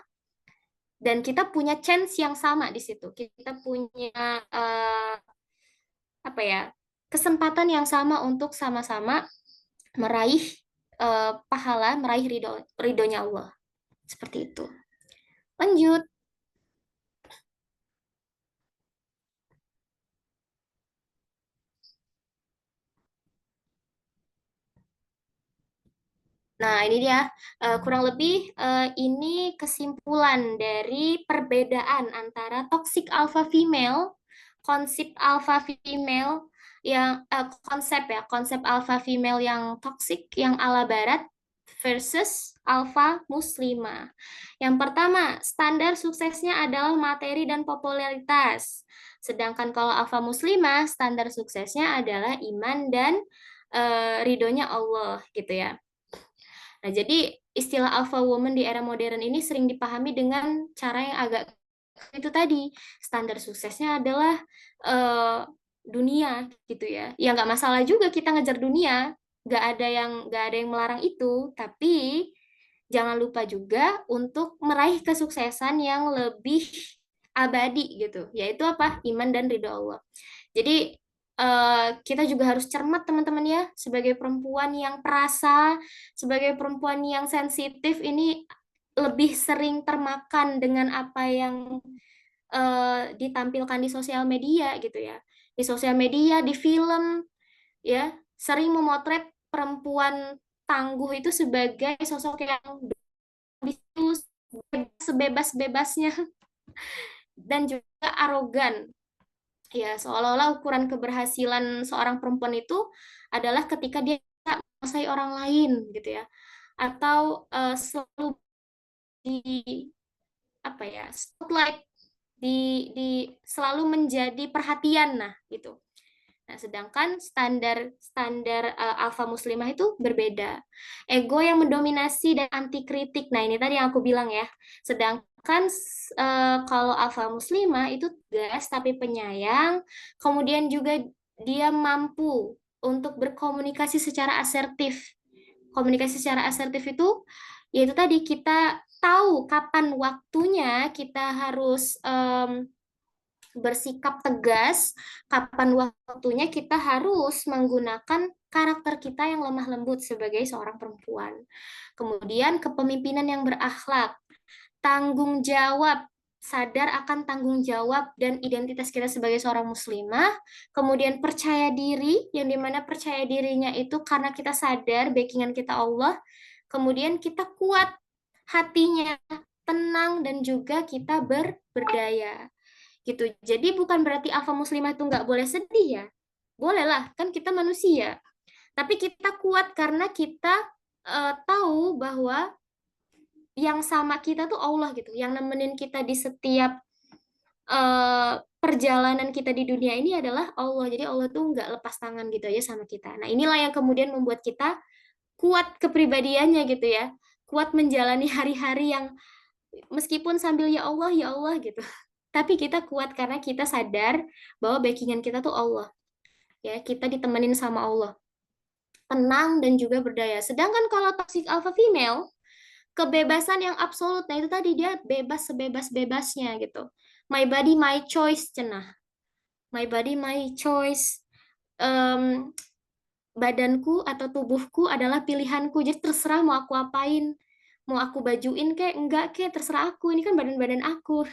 Speaker 3: dan kita punya chance yang sama di situ. Kita punya apa ya, kesempatan yang sama untuk sama-sama meraih pahala, meraih ridhonya Allah. Seperti itu. Lanjut. Nah, ini dia, kurang lebih ini kesimpulan dari perbedaan antara toxic alpha female, konsep alpha female yang konsep alpha female yang toxic yang ala barat versus alpha muslimah. Yang pertama, standar suksesnya adalah materi dan popularitas. Sedangkan kalau alpha muslimah, standar suksesnya adalah iman dan ridhonya Allah gitu ya. Nah, jadi istilah alpha woman di era modern ini sering dipahami dengan cara yang agak itu tadi, standar suksesnya adalah dunia gitu ya. Ya nggak masalah juga kita ngejar dunia, nggak ada yang melarang itu, tapi jangan lupa juga untuk meraih kesuksesan yang lebih abadi gitu, yaitu apa? Iman dan ridho Allah. Jadi kita juga harus cermat teman-teman ya, sebagai perempuan yang perasa, sebagai perempuan yang sensitif, ini lebih sering termakan dengan apa yang ditampilkan di sosial media gitu ya. Di sosial media, di film ya, sering memotret perempuan tangguh itu sebagai sosok yang ambisius, sebebas-bebasnya, dan juga arogan. Ya, seolah-olah ukuran keberhasilan seorang perempuan itu adalah ketika dia bisa menguasai orang lain gitu ya, atau selalu di apa ya, spotlight, selalu menjadi perhatian, nah gitu. Nah, sedangkan standar standar alfa muslimah itu berbeda. Ego yang mendominasi dan anti kritik. Nah, ini tadi yang aku bilang ya. Sedangkan Kan kalau alfa muslimah itu tegas tapi penyayang, kemudian juga dia mampu untuk berkomunikasi secara asertif. Komunikasi secara asertif itu yaitu tadi kita tahu kapan waktunya kita harus bersikap tegas, kapan waktunya kita harus menggunakan karakter kita yang lemah lembut sebagai seorang perempuan. Kemudian kepemimpinan yang berakhlak, tanggung jawab, sadar akan tanggung jawab dan identitas kita sebagai seorang muslimah, kemudian percaya diri, yang dimana percaya dirinya itu karena kita sadar backingan kita Allah, kemudian kita kuat hatinya, tenang, dan juga kita berdaya gitu. Jadi bukan berarti alfa muslimah itu nggak boleh sedih ya. Boleh lah, kan kita manusia. Tapi kita kuat karena kita tahu bahwa yang sama kita tuh Allah gitu, yang nemenin kita di setiap perjalanan kita di dunia ini adalah Allah. Jadi Allah tuh nggak lepas tangan gitu aja sama kita. Nah inilah yang kemudian membuat kita kuat kepribadiannya gitu ya, kuat menjalani hari-hari yang meskipun sambil ya Allah gitu. Tapi kita kuat karena kita sadar bahwa backingan kita tuh Allah. Ya, kita ditemenin sama Allah. Tenang dan juga berdaya. Sedangkan kalau toxic alpha female, kebebasan yang absolut. Nah, itu tadi dia bebas sebebas-bebasnya gitu. My body, my choice, cenah. My body, my choice. Em, badanku atau tubuhku adalah pilihanku. Jadi terserah mau aku apain. Mau aku bajuin kek, enggak kek, terserah aku. Ini kan badan-badan aku.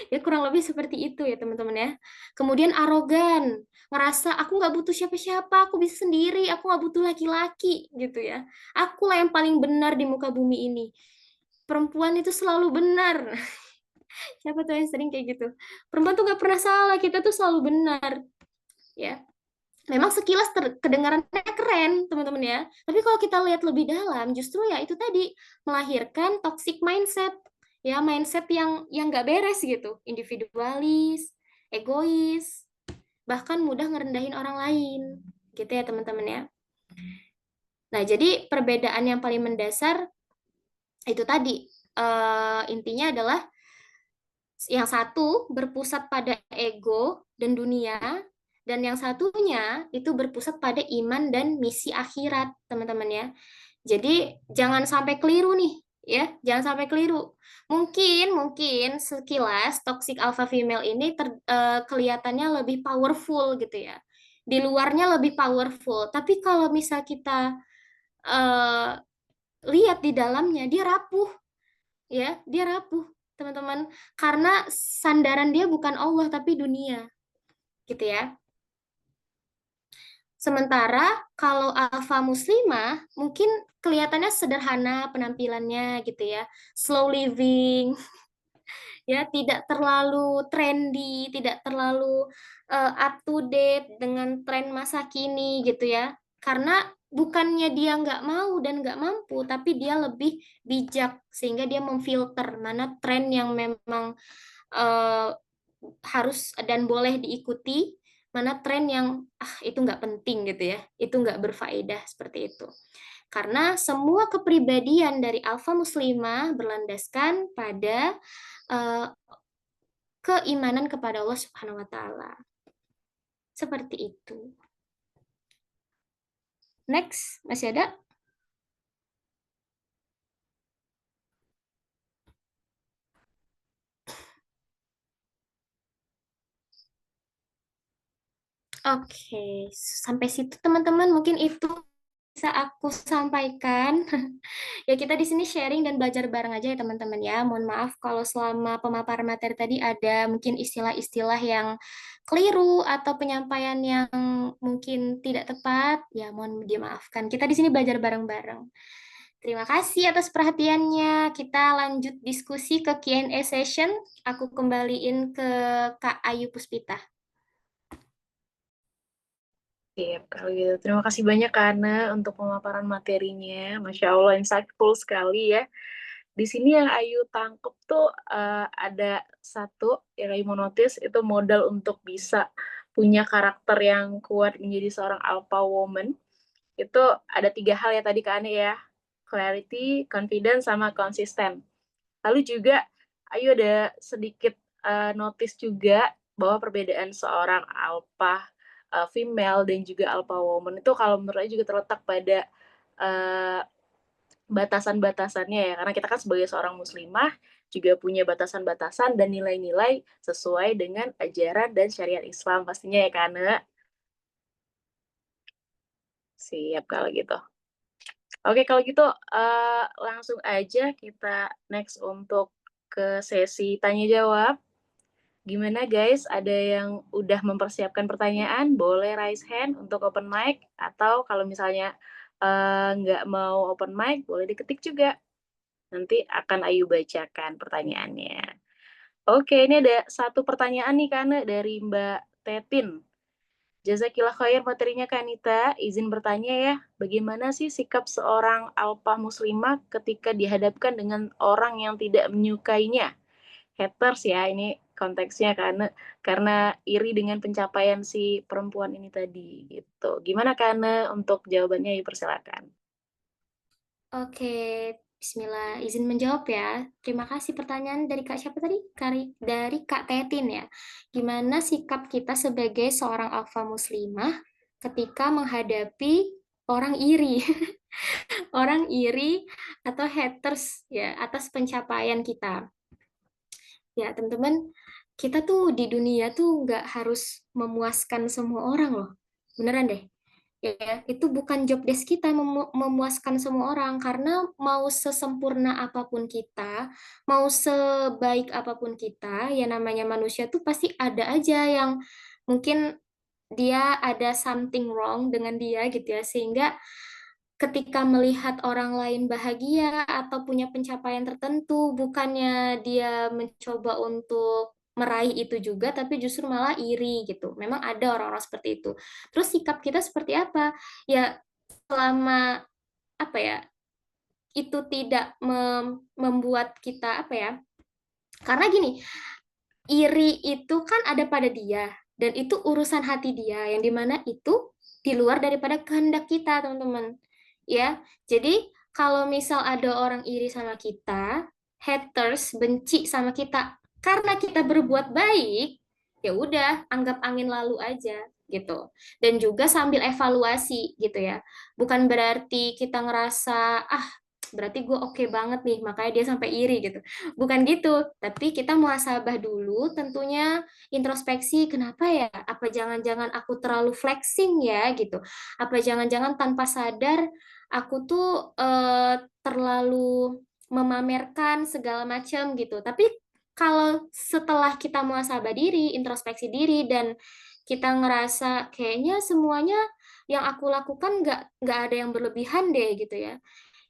Speaker 3: Ya kurang lebih seperti itu ya teman-teman ya. Kemudian arogan, ngerasa aku nggak butuh siapa-siapa, aku bisa sendiri, aku nggak butuh laki-laki gitu ya. Akulah yang paling benar di muka bumi ini. Perempuan itu selalu benar. Siapa tuh yang sering kayak gitu? Perempuan tuh nggak pernah salah, kita tuh selalu benar. Ya, memang sekilas kedengarannya keren teman-teman ya. Tapi kalau kita lihat lebih dalam, justru ya itu tadi melahirkan toxic mindset, ya mindset yang nggak beres gitu, individualis, egois, bahkan mudah ngerendahin orang lain, gitu ya teman-teman ya. Nah jadi perbedaan yang paling mendasar itu tadi intinya adalah yang satu berpusat pada ego dan dunia, dan yang satunya itu berpusat pada iman dan misi akhirat, teman-teman ya. Jadi jangan sampai keliru nih, ya, jangan sampai keliru. Mungkin sekilas toxic alpha female ini kelihatannya lebih powerful gitu ya. Di luarnya lebih powerful, tapi kalau misal kita uh, lihat di dalamnya dia rapuh, ya, dia rapuh, teman-teman, karena sandaran dia bukan Allah tapi dunia, gitu ya. Sementara kalau alfa muslimah mungkin kelihatannya sederhana penampilannya gitu ya, slow living, ya, tidak terlalu trendy, tidak terlalu up to date dengan tren masa kini gitu ya. Karena bukannya dia nggak mau dan nggak mampu, tapi dia lebih bijak sehingga dia memfilter mana tren yang memang uh, harus dan boleh diikuti, mana tren yang itu nggak penting gitu ya, itu nggak berfaedah seperti itu. Karena semua kepribadian dari alfa muslimah berlandaskan pada uh, keimanan kepada Allah Subhanahu wa taala. Seperti itu. Next, masih ada? Oke, sampai situ teman-teman mungkin itu bisa aku sampaikan. Ya kita di sini sharing dan belajar bareng aja ya teman-teman ya. Mohon maaf kalau selama pemaparan materi tadi ada mungkin istilah-istilah yang keliru atau penyampaian yang mungkin tidak tepat, ya mohon dimaafkan. Kita di sini belajar bareng-bareng. Terima kasih atas perhatiannya. Kita lanjut diskusi ke Q&A session. Aku kembaliin ke Kak Ayu Puspita.
Speaker 1: Siap, kalau gitu. Terima kasih banyak Kana untuk pemaparan materinya. Masya Allah, insightful sekali ya. Di sini yang Ayu tangkep tuh ada satu yang Ayu mau notice, itu modal untuk bisa punya karakter yang kuat menjadi seorang alpha woman. Itu ada 3 hal ya tadi Kak Ane ya. Clarity, confidence, sama konsisten. Lalu juga, ayo ada sedikit notice juga bahwa perbedaan seorang alpha female dan juga alpha woman itu kalau menurut saya juga terletak pada uh, batasan-batasannya ya. Karena kita kan sebagai seorang muslimah juga punya batasan-batasan dan nilai-nilai sesuai dengan ajaran dan syariat Islam pastinya ya Kana. Siap kalau gitu. Oke, kalau gitu langsung aja kita next untuk ke sesi tanya jawab. Gimana guys? Ada yang udah mempersiapkan pertanyaan? Boleh raise hand untuk open mic atau kalau misalnya nggak mau open mic, boleh diketik juga. Nanti akan Ayu bacakan pertanyaannya. Oke, ini ada satu pertanyaan nih Kane dari Mbak Tetin. Jazakillah khair materinya Kanita. Izin bertanya ya, bagaimana sih sikap seorang alpha muslimah ketika dihadapkan dengan orang yang tidak menyukainya? Haters ya, ini konteksnya karena iri dengan pencapaian si perempuan ini tadi gitu. Gimana Kane untuk jawabannya? Yuk persilakan.
Speaker 3: Oke, Bismillah, izin menjawab ya. Terima kasih pertanyaan dari Kak siapa tadi? Dari Kak Tetin ya. Gimana sikap kita sebagai seorang alfa muslimah ketika menghadapi orang iri? Orang iri atau haters ya atas pencapaian kita. Ya, teman-teman, kita tuh di dunia tuh nggak harus memuaskan semua orang loh. Beneran deh. Ya, itu bukan job desk kita memuaskan semua orang karena mau sesempurna apapun kita, mau sebaik apapun kita, ya namanya manusia tuh pasti ada aja yang mungkin dia ada something wrong dengan dia gitu ya, sehingga ketika melihat orang lain bahagia atau punya pencapaian tertentu, bukannya dia mencoba untuk meraih itu juga, tapi justru malah iri gitu. Memang ada orang-orang seperti itu. Terus sikap kita seperti apa? Ya, selama apa ya, itu tidak membuat kita apa ya? Karena gini, iri itu kan ada pada dia, dan itu urusan hati dia, yang dimana itu di luar daripada kehendak kita, teman-teman. Ya, jadi kalau misal ada orang iri sama kita, haters benci sama kita karena kita berbuat baik, ya udah anggap angin lalu aja gitu. Dan juga sambil evaluasi gitu ya. Bukan berarti kita ngerasa berarti gue oke banget nih, makanya dia sampai iri gitu. Bukan gitu, tapi kita muhasabah dulu, tentunya introspeksi, kenapa ya? Apa jangan-jangan aku terlalu flexing ya gitu? Apa jangan-jangan tanpa sadar aku tuh terlalu memamerkan segala macam gitu. Tapi kalau setelah kita muhasabah diri, introspeksi diri, dan kita ngerasa kayaknya semuanya yang aku lakukan nggak ada yang berlebihan deh gitu ya,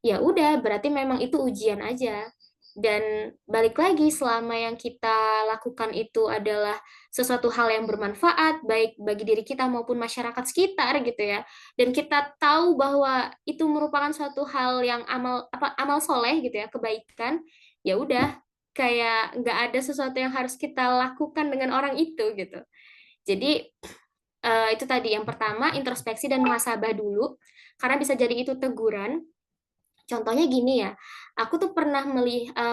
Speaker 3: ya udah berarti memang itu ujian aja. Dan balik lagi, selama yang kita lakukan itu adalah sesuatu hal yang bermanfaat baik bagi diri kita maupun masyarakat sekitar gitu ya, dan kita tahu bahwa itu merupakan suatu hal yang amal soleh gitu ya, kebaikan, ya udah, kayak nggak ada sesuatu yang harus kita lakukan dengan orang itu gitu. Jadi itu tadi yang pertama, introspeksi dan muhasabah dulu, karena bisa jadi itu teguran. Contohnya gini ya, aku tuh pernah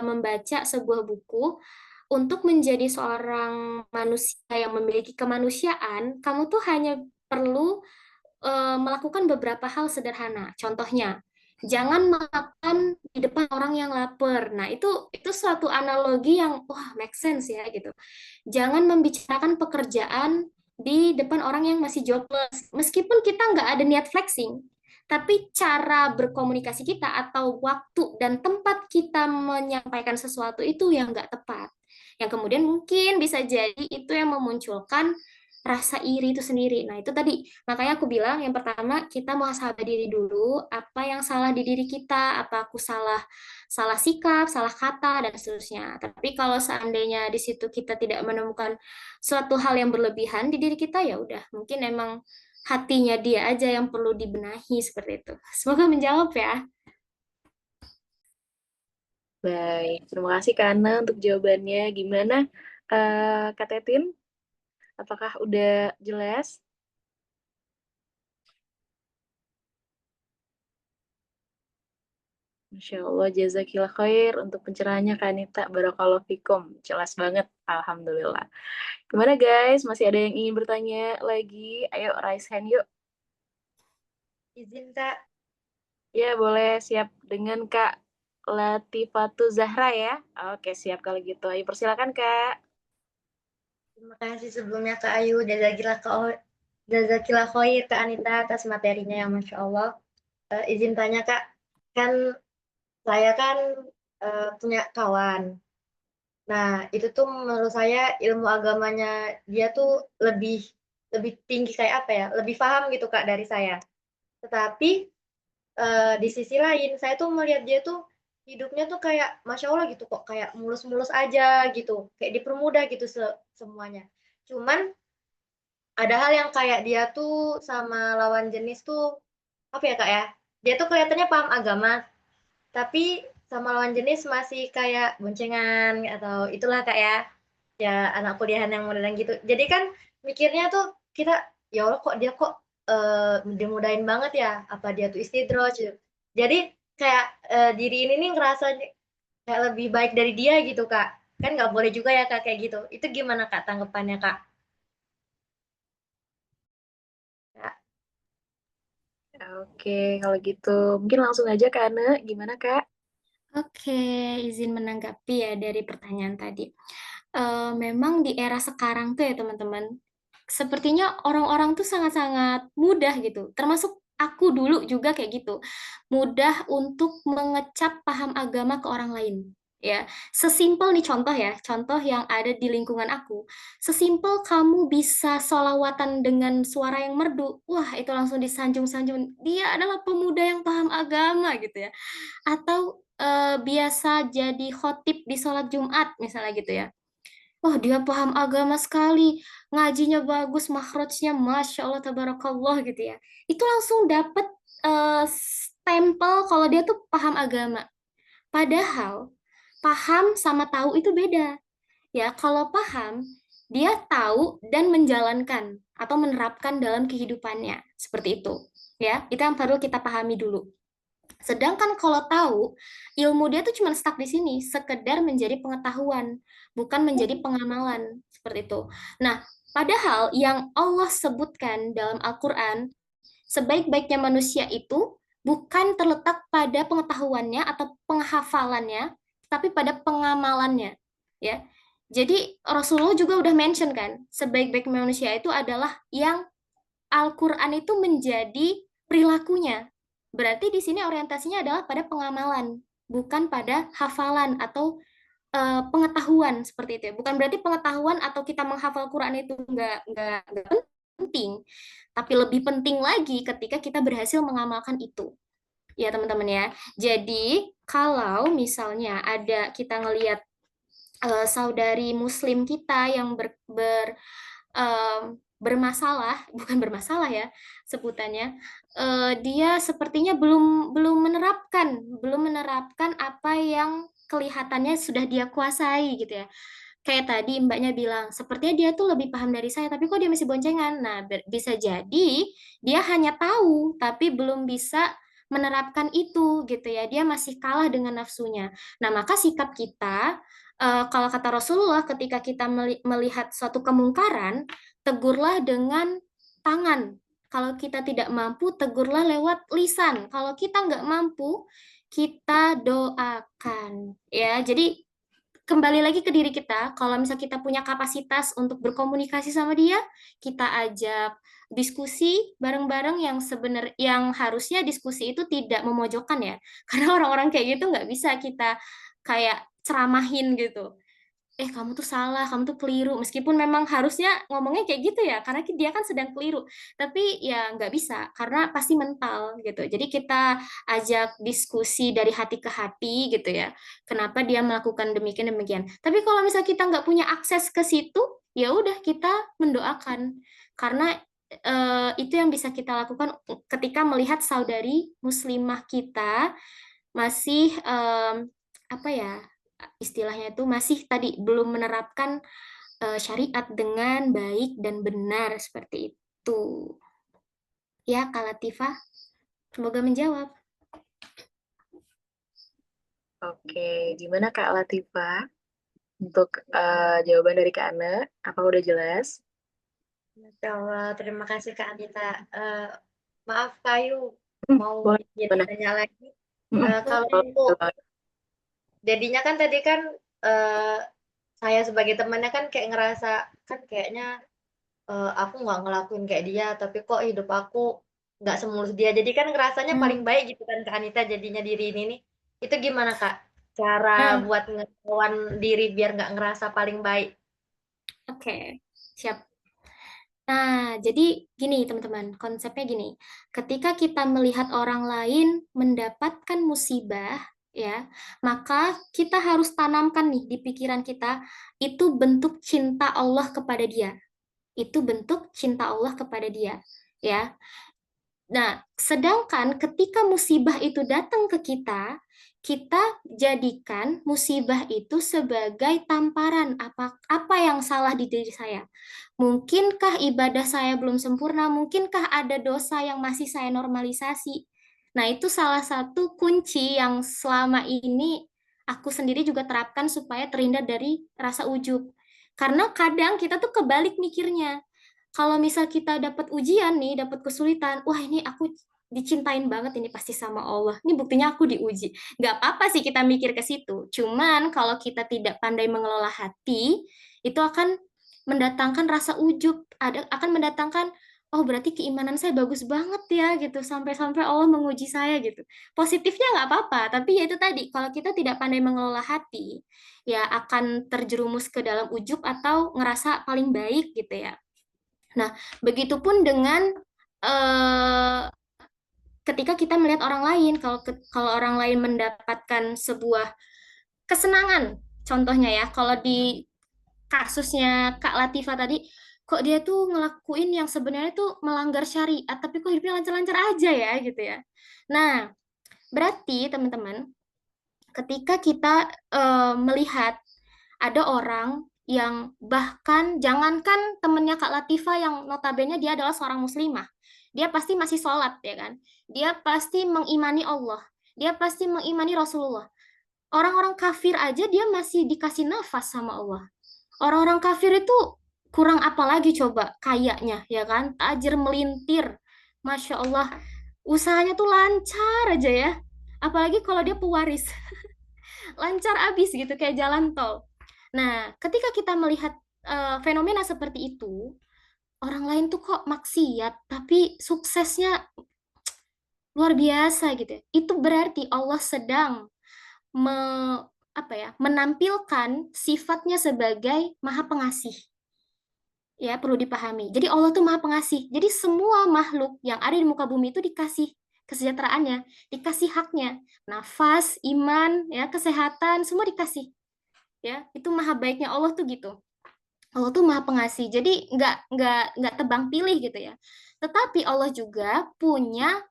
Speaker 3: membaca sebuah buku, untuk menjadi seorang manusia yang memiliki kemanusiaan, kamu tuh hanya perlu melakukan beberapa hal sederhana. Contohnya, jangan makan di depan orang yang lapar. Nah, itu suatu analogi yang wah make sense ya gitu. Jangan membicarakan pekerjaan di depan orang yang masih jobless. Meskipun kita nggak ada niat flexing, tapi cara berkomunikasi kita atau waktu dan tempat kita menyampaikan sesuatu itu yang nggak tepat. Yang kemudian mungkin bisa jadi itu yang memunculkan rasa iri itu sendiri. Nah, itu tadi. Makanya aku bilang yang pertama kita muhasabah diri dulu, apa yang salah di diri kita, apa aku salah salah sikap, salah kata dan seterusnya. Tapi kalau seandainya di situ kita tidak menemukan suatu hal yang berlebihan di diri kita, ya udah, mungkin emang hatinya dia aja yang perlu dibenahi seperti itu. Semoga menjawab ya.
Speaker 1: Baik, terima kasih Kana untuk jawabannya. Gimana Kak Tetin? Apakah udah jelas? Masya Allah, jazakillah khair untuk pencerahannya Kak Anita. Barakallahu fikum. Jelas banget, alhamdulillah. Gimana guys? Masih ada yang ingin bertanya lagi? Ayo raise hand yuk.
Speaker 4: Izin Kak,
Speaker 1: Ya, boleh siap dengan Kak Latifatu Zahra ya. Oke, siap kalau gitu. Ayo persilakan Kak.
Speaker 4: terima kasih sebelumnya Kak Ayu. Jazakillah khair Kak Anita atas materinya yang Masya Allah. Izin tanya Kak, kan saya kan punya kawan. Nah, itu tuh menurut saya ilmu agamanya dia tuh lebih lebih tinggi kayak apa ya? Lebih paham gitu Kak dari saya. Tetapi di sisi lain saya tuh melihat dia tuh hidupnya tuh kayak Masya Allah gitu kok, kayak mulus-mulus aja gitu, kayak dipermudah gitu semuanya. Cuman ada hal yang kayak dia tuh sama lawan jenis tuh apa ya Kak ya? Dia tuh kelihatannya paham agama, tapi sama lawan jenis masih kayak boncengan atau itulah Kak ya. Ya anak kuliahan yang modern gitu. Jadi kan mikirnya tuh kita, ya Allah kok dia kok dimudahin banget ya, apa dia tuh istidroj gitu. Jadi kayak diri ini nih ngerasa kayak lebih baik dari dia gitu Kak. Kan nggak boleh juga ya Kak kayak gitu. Itu gimana Kak tanggapannya Kak? Kak,
Speaker 1: Oke, kalau gitu. Mungkin langsung aja Kak Ane. Gimana Kak?
Speaker 3: Oke, izin menanggapi ya dari pertanyaan tadi. Memang di era sekarang tuh ya teman-teman, sepertinya orang-orang tuh sangat-sangat mudah gitu. Termasuk aku dulu juga kayak gitu. Mudah untuk mengecap paham agama ke orang lain. Ya, sesimpel nih contoh ya, contoh yang ada di lingkungan aku. Sesimpel kamu bisa solawatan dengan suara yang merdu, wah itu langsung disanjung-sanjung. Dia adalah pemuda yang paham agama gitu ya, atau biasa jadi khotib di sholat Jumat misalnya gitu ya. Wah, dia paham agama sekali, ngajinya bagus, makhrajnya Masya Allah, tabarakallah gitu ya. Itu langsung dapet stempel kalau dia tuh paham agama. Padahal paham sama tahu itu beda. Ya, kalau paham, dia tahu dan menjalankan atau menerapkan dalam kehidupannya. Seperti itu. Ya, itu yang perlu kita pahami dulu. Sedangkan kalau tahu, ilmu dia tuh cuma stuck di sini, sekedar menjadi pengetahuan, bukan menjadi pengamalan, seperti itu. Nah, padahal yang Allah sebutkan dalam Al-Quran, sebaik-baiknya manusia itu bukan terletak pada pengetahuannya atau penghafalannya, tapi pada pengamalannya. Ya, jadi Rasulullah juga udah mention kan, sebaik-baik manusia itu adalah yang Al-Quran itu menjadi perilakunya. Berarti di sini orientasinya adalah pada pengamalan, bukan pada hafalan atau pengetahuan seperti itu. Bukan berarti pengetahuan atau kita menghafal Quran itu nggak penting, tapi lebih penting lagi ketika kita berhasil mengamalkan itu. Ya teman-teman ya. Jadi kalau misalnya ada kita ngelihat saudari Muslim kita yang bermasalah, bukan bermasalah ya sebutannya, dia sepertinya belum menerapkan apa yang kelihatannya sudah dia kuasai gitu ya. Kayak tadi mbaknya bilang, sepertinya dia tuh lebih paham dari saya, tapi kok dia masih boncengan? Nah, bisa jadi dia hanya tahu, tapi belum bisa menerapkan itu gitu ya. Dia masih kalah dengan nafsunya. Nah, maka sikap kita, kalau kata Rasulullah, ketika kita melihat suatu kemungkaran, tegurlah dengan tangan. Kalau kita tidak mampu, tegurlah lewat lisan. Kalau kita nggak mampu, kita doakan. Ya, jadi kembali lagi ke diri kita, kalau misalnya kita punya kapasitas untuk berkomunikasi sama dia, kita ajak diskusi bareng-bareng yang harusnya diskusi itu tidak memojokkan ya. Karena orang-orang kayak gitu nggak bisa kita kayak ceramahin gitu, kamu tuh salah, kamu tuh keliru. Meskipun memang harusnya ngomongnya kayak gitu ya, karena dia kan sedang keliru. Tapi ya nggak bisa, karena pasti mental gitu. Jadi kita ajak diskusi dari hati ke hati gitu ya. Kenapa dia melakukan demikian-demikian. Tapi kalau misalnya kita nggak punya akses ke situ, ya udah kita mendoakan. Karena itu yang bisa kita lakukan ketika melihat saudari muslimah kita masih apa ya, istilahnya itu masih tadi belum menerapkan syariat dengan baik dan benar seperti itu. Ya, Kak Latifah, semoga menjawab.
Speaker 1: Oke, gimana Kak Latifa? Untuk jawaban dari Kak Ana, apa udah jelas?
Speaker 4: Masya Allah, terima kasih Kak Anita. Maaf Kak Ayu, mau
Speaker 1: Boleh,
Speaker 4: izin
Speaker 1: gimana?
Speaker 4: tanya lagi. Kalau
Speaker 1: Boleh banget.
Speaker 4: jadinya kan tadi kan eh, saya sebagai temannya kan kayak ngerasa kan kayaknya aku nggak ngelakuin kayak dia, tapi kok hidup aku nggak semulus dia. Jadi kan ngerasanya
Speaker 3: Hmm.
Speaker 4: paling baik gitu kan Kak Anita jadinya diri ini nih. Itu gimana Kak? Cara
Speaker 3: Nah,
Speaker 4: buat ngelawan diri biar nggak ngerasa paling baik.
Speaker 3: oke, siap. Nah, jadi gini teman-teman, konsepnya gini. Ketika kita melihat orang lain mendapatkan musibah, ya, maka kita harus tanamkan nih di pikiran kita, itu bentuk cinta Allah kepada dia. Itu bentuk cinta Allah kepada dia, ya. Nah, sedangkan ketika musibah itu datang ke kita jadikan musibah itu sebagai tamparan apa yang salah di diri saya. Mungkinkah ibadah saya belum sempurna? Mungkinkah ada dosa yang masih saya normalisasi? Nah, itu salah satu kunci yang selama ini aku sendiri juga terapkan supaya terhindar dari rasa ujub. Karena kadang kita tuh kebalik mikirnya. Kalau misal kita dapat ujian nih, dapat kesulitan, wah ini aku dicintain banget ini pasti sama Allah. Ini buktinya aku diuji. Nggak apa-apa sih kita mikir ke situ. Cuman kalau kita tidak pandai mengelola hati, itu akan mendatangkan rasa ujub, akan mendatangkan oh berarti keimanan saya bagus banget ya gitu sampai-sampai Allah menguji saya gitu. Positifnya nggak apa-apa, tapi ya itu tadi kalau kita tidak pandai mengelola hati, ya akan terjerumus ke dalam ujub atau ngerasa paling baik gitu ya. Nah, begitupun dengan eh, ketika kita melihat orang lain, kalau orang lain mendapatkan sebuah kesenangan, contohnya ya, kalau di kasusnya Kak Latifah tadi, kok dia tuh ngelakuin yang sebenarnya tuh melanggar syariat, tapi kok hidupnya lancar-lancar aja ya, gitu ya. Nah, berarti teman-teman, ketika kita melihat ada orang yang bahkan jangankan temennya Kak Latifah yang notabene dia adalah seorang muslimah, dia pasti masih sholat ya kan, dia pasti mengimani Allah, dia pasti mengimani Rasulullah. Orang-orang kafir aja dia masih dikasih nafas sama Allah. Orang-orang kafir itu kurang apa lagi coba kayaknya ya kan, tajir melintir, Masya Allah, usahanya tuh lancar aja ya, apalagi kalau dia pewaris lancar abis gitu kayak jalan tol. Nah, ketika kita melihat fenomena seperti itu, orang lain tuh kok maksiat tapi suksesnya luar biasa gitu ya. Itu berarti Allah sedang me, menampilkan sifatnya sebagai Maha Pengasih. Ya, perlu dipahami. Jadi Allah tuh Maha Pengasih. Jadi semua makhluk yang ada di muka bumi itu dikasih kesejahteraannya, dikasih haknya. Nafas, iman, ya, kesehatan, semua dikasih. Ya, itu maha baiknya Allah tuh gitu. Allah tuh maha pengasih, jadi nggak tebang pilih gitu ya. Tetapi Allah juga punya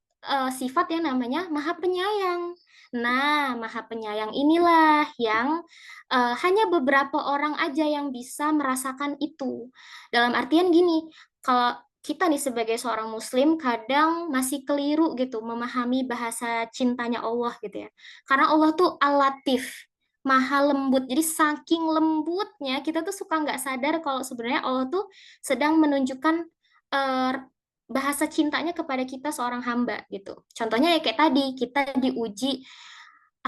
Speaker 3: sifat yang namanya maha penyayang. Nah, maha penyayang inilah yang hanya beberapa orang aja yang bisa merasakan itu. Dalam artian gini, kalau kita nih sebagai seorang muslim kadang masih keliru gitu memahami bahasa cintanya Allah gitu ya. Karena Allah tuh al-Latif, maha lembut. Jadi saking lembutnya kita tuh suka nggak sadar kalau sebenarnya Allah tuh sedang menunjukkan eh, bahasa cintanya kepada kita seorang hamba gitu. Contohnya ya kayak tadi kita diuji,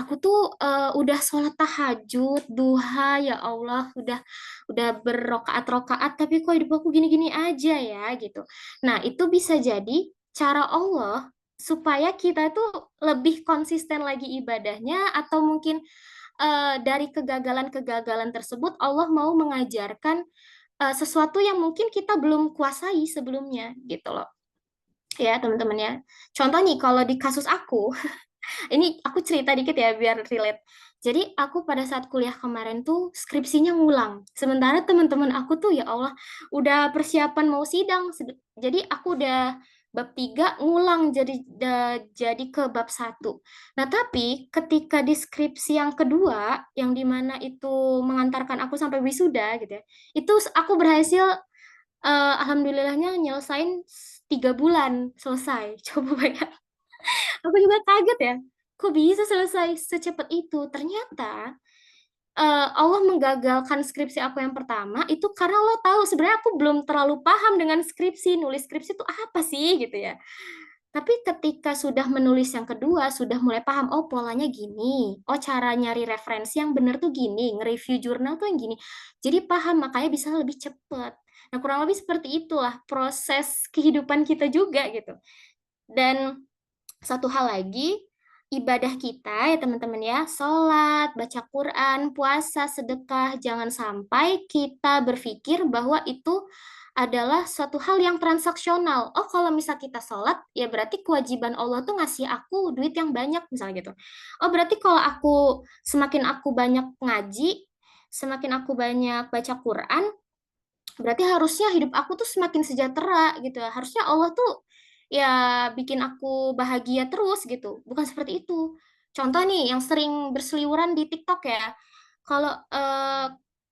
Speaker 3: aku tuh udah sholat tahajud, duha ya Allah, udah berrokaat-rokaat, tapi kok hidup aku gini-gini aja ya gitu. Nah itu bisa jadi cara Allah supaya kita tuh lebih konsisten lagi ibadahnya, atau mungkin dari kegagalan-kegagalan tersebut Allah mau mengajarkan sesuatu yang mungkin kita belum kuasai sebelumnya gitu loh ya teman-teman ya. Contoh nih kalau di kasus aku, ini aku cerita dikit ya biar relate. Jadi aku pada saat kuliah kemarin tuh skripsinya ngulang. Sementara teman-teman aku tuh ya Allah udah persiapan mau sidang. Jadi aku udah bab 3 ngulang jadi ke bab 1. Nah, tapi ketika di skripsi yang kedua yang dimana itu mengantarkan aku sampai wisuda gitu ya. Itu aku berhasil alhamdulillahnya nyelesain 3 bulan selesai. Coba bayangin. Aku juga kaget ya. kok bisa selesai secepat itu? Ternyata Allah menggagalkan skripsi aku yang pertama itu karena lo tahu sebenarnya aku belum terlalu paham dengan skripsi, nulis skripsi itu apa sih gitu ya. Tapi ketika sudah menulis yang kedua, sudah mulai paham, oh polanya gini, oh cara nyari referensi yang benar tuh gini, nge-review jurnal tuh yang gini. Jadi paham, makanya bisa lebih cepat. Nah, kurang lebih seperti itulah proses kehidupan kita juga gitu. Dan satu hal lagi, ibadah kita ya teman-teman ya, sholat, baca Quran, puasa, sedekah, jangan sampai kita berpikir bahwa itu adalah suatu hal yang transaksional. Oh, kalau misal kita sholat, ya berarti kewajiban Allah tuh ngasih aku duit yang banyak, misalnya gitu. Oh, berarti kalau semakin aku banyak ngaji, semakin aku banyak baca Quran, berarti harusnya hidup aku tuh semakin sejahtera gitu. Harusnya Allah tuh ya bikin aku bahagia terus gitu. Bukan seperti itu. Contoh nih yang sering berseliweran di TikTok ya. Kalau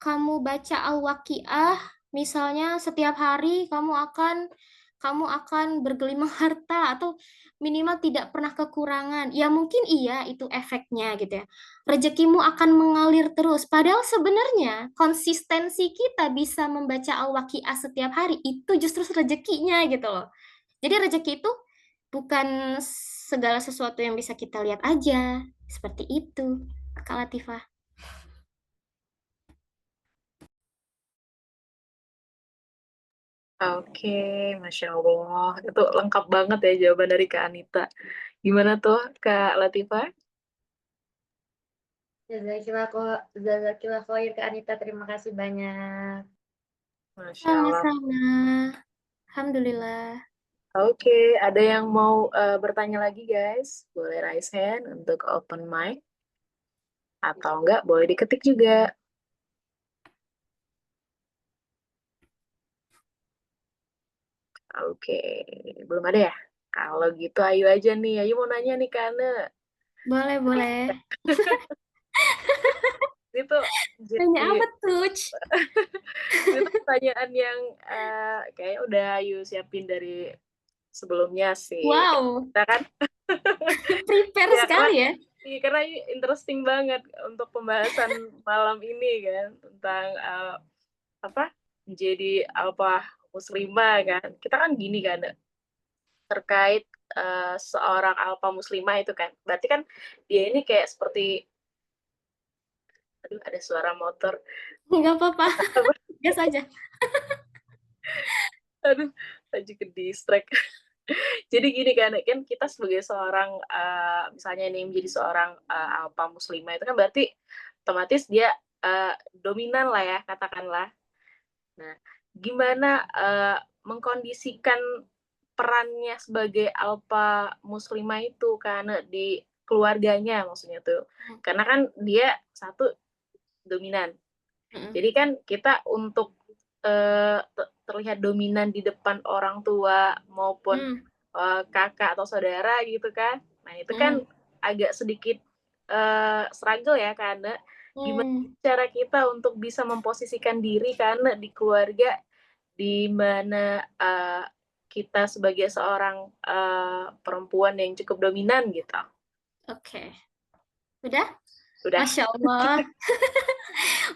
Speaker 3: kamu baca Al-Waqiah misalnya setiap hari kamu akan bergelimang harta atau minimal tidak pernah kekurangan. Ya mungkin iya itu efeknya gitu ya. Rezekimu akan mengalir terus. Padahal sebenarnya konsistensi kita bisa membaca Al-Waqiah setiap hari itu justru rezekinya gitu loh. Jadi rezeki itu bukan segala sesuatu yang bisa kita lihat aja. Seperti itu, Kak Latifah.
Speaker 1: Oke, Masya Allah. Itu lengkap banget ya jawaban dari Kak Anita. Gimana tuh Kak Latifah?
Speaker 4: Jazakillah khair Kak Anita, terima kasih banyak.
Speaker 1: Masya Allah.
Speaker 3: Sama-sama. Alhamdulillah.
Speaker 1: Oke, ada yang mau bertanya lagi guys? Boleh raise hand untuk open mic. Atau enggak, boleh diketik juga. Oke, belum ada ya? Kalau gitu Ayu aja nih. Ayu mau nanya nih karena
Speaker 3: Boleh, boleh.
Speaker 1: itu
Speaker 3: Tanya
Speaker 1: jadi
Speaker 3: apa tuh?
Speaker 1: itu pertanyaan yang kayak udah Ayu siapin dari sebelumnya sih.
Speaker 3: Wow,
Speaker 1: Kita kan
Speaker 3: prepare
Speaker 1: ya karena
Speaker 3: sekali ya.
Speaker 1: iya, karena ini interesting banget untuk pembahasan malam ini kan tentang apa menjadi alpha muslimah kan. Kita kan gini kan terkait seorang alpha muslimah itu kan. Berarti kan dia ini kayak seperti aduh ada suara motor.
Speaker 3: Nggak apa-apa, gas aja.
Speaker 1: Aduh, lagi ke distract. Jadi gini kan kita sebagai seorang misalnya ini menjadi seorang alpha muslimah itu kan berarti otomatis dia dominan lah ya katakanlah. Nah, gimana mengkondisikan perannya sebagai alpha muslimah itu karena di keluarganya maksudnya tuh. Karena kan dia satu dominan. Jadi kan kita untuk terlihat dominan di depan orang tua maupun kakak atau saudara gitu kan. Nah, itu kan agak sedikit struggle ya karena gimana cara kita untuk bisa memposisikan diri karena di keluarga di mana kita sebagai seorang perempuan yang cukup dominan gitu.
Speaker 3: Oke. Udah?
Speaker 1: Udah.
Speaker 3: Masya Allah.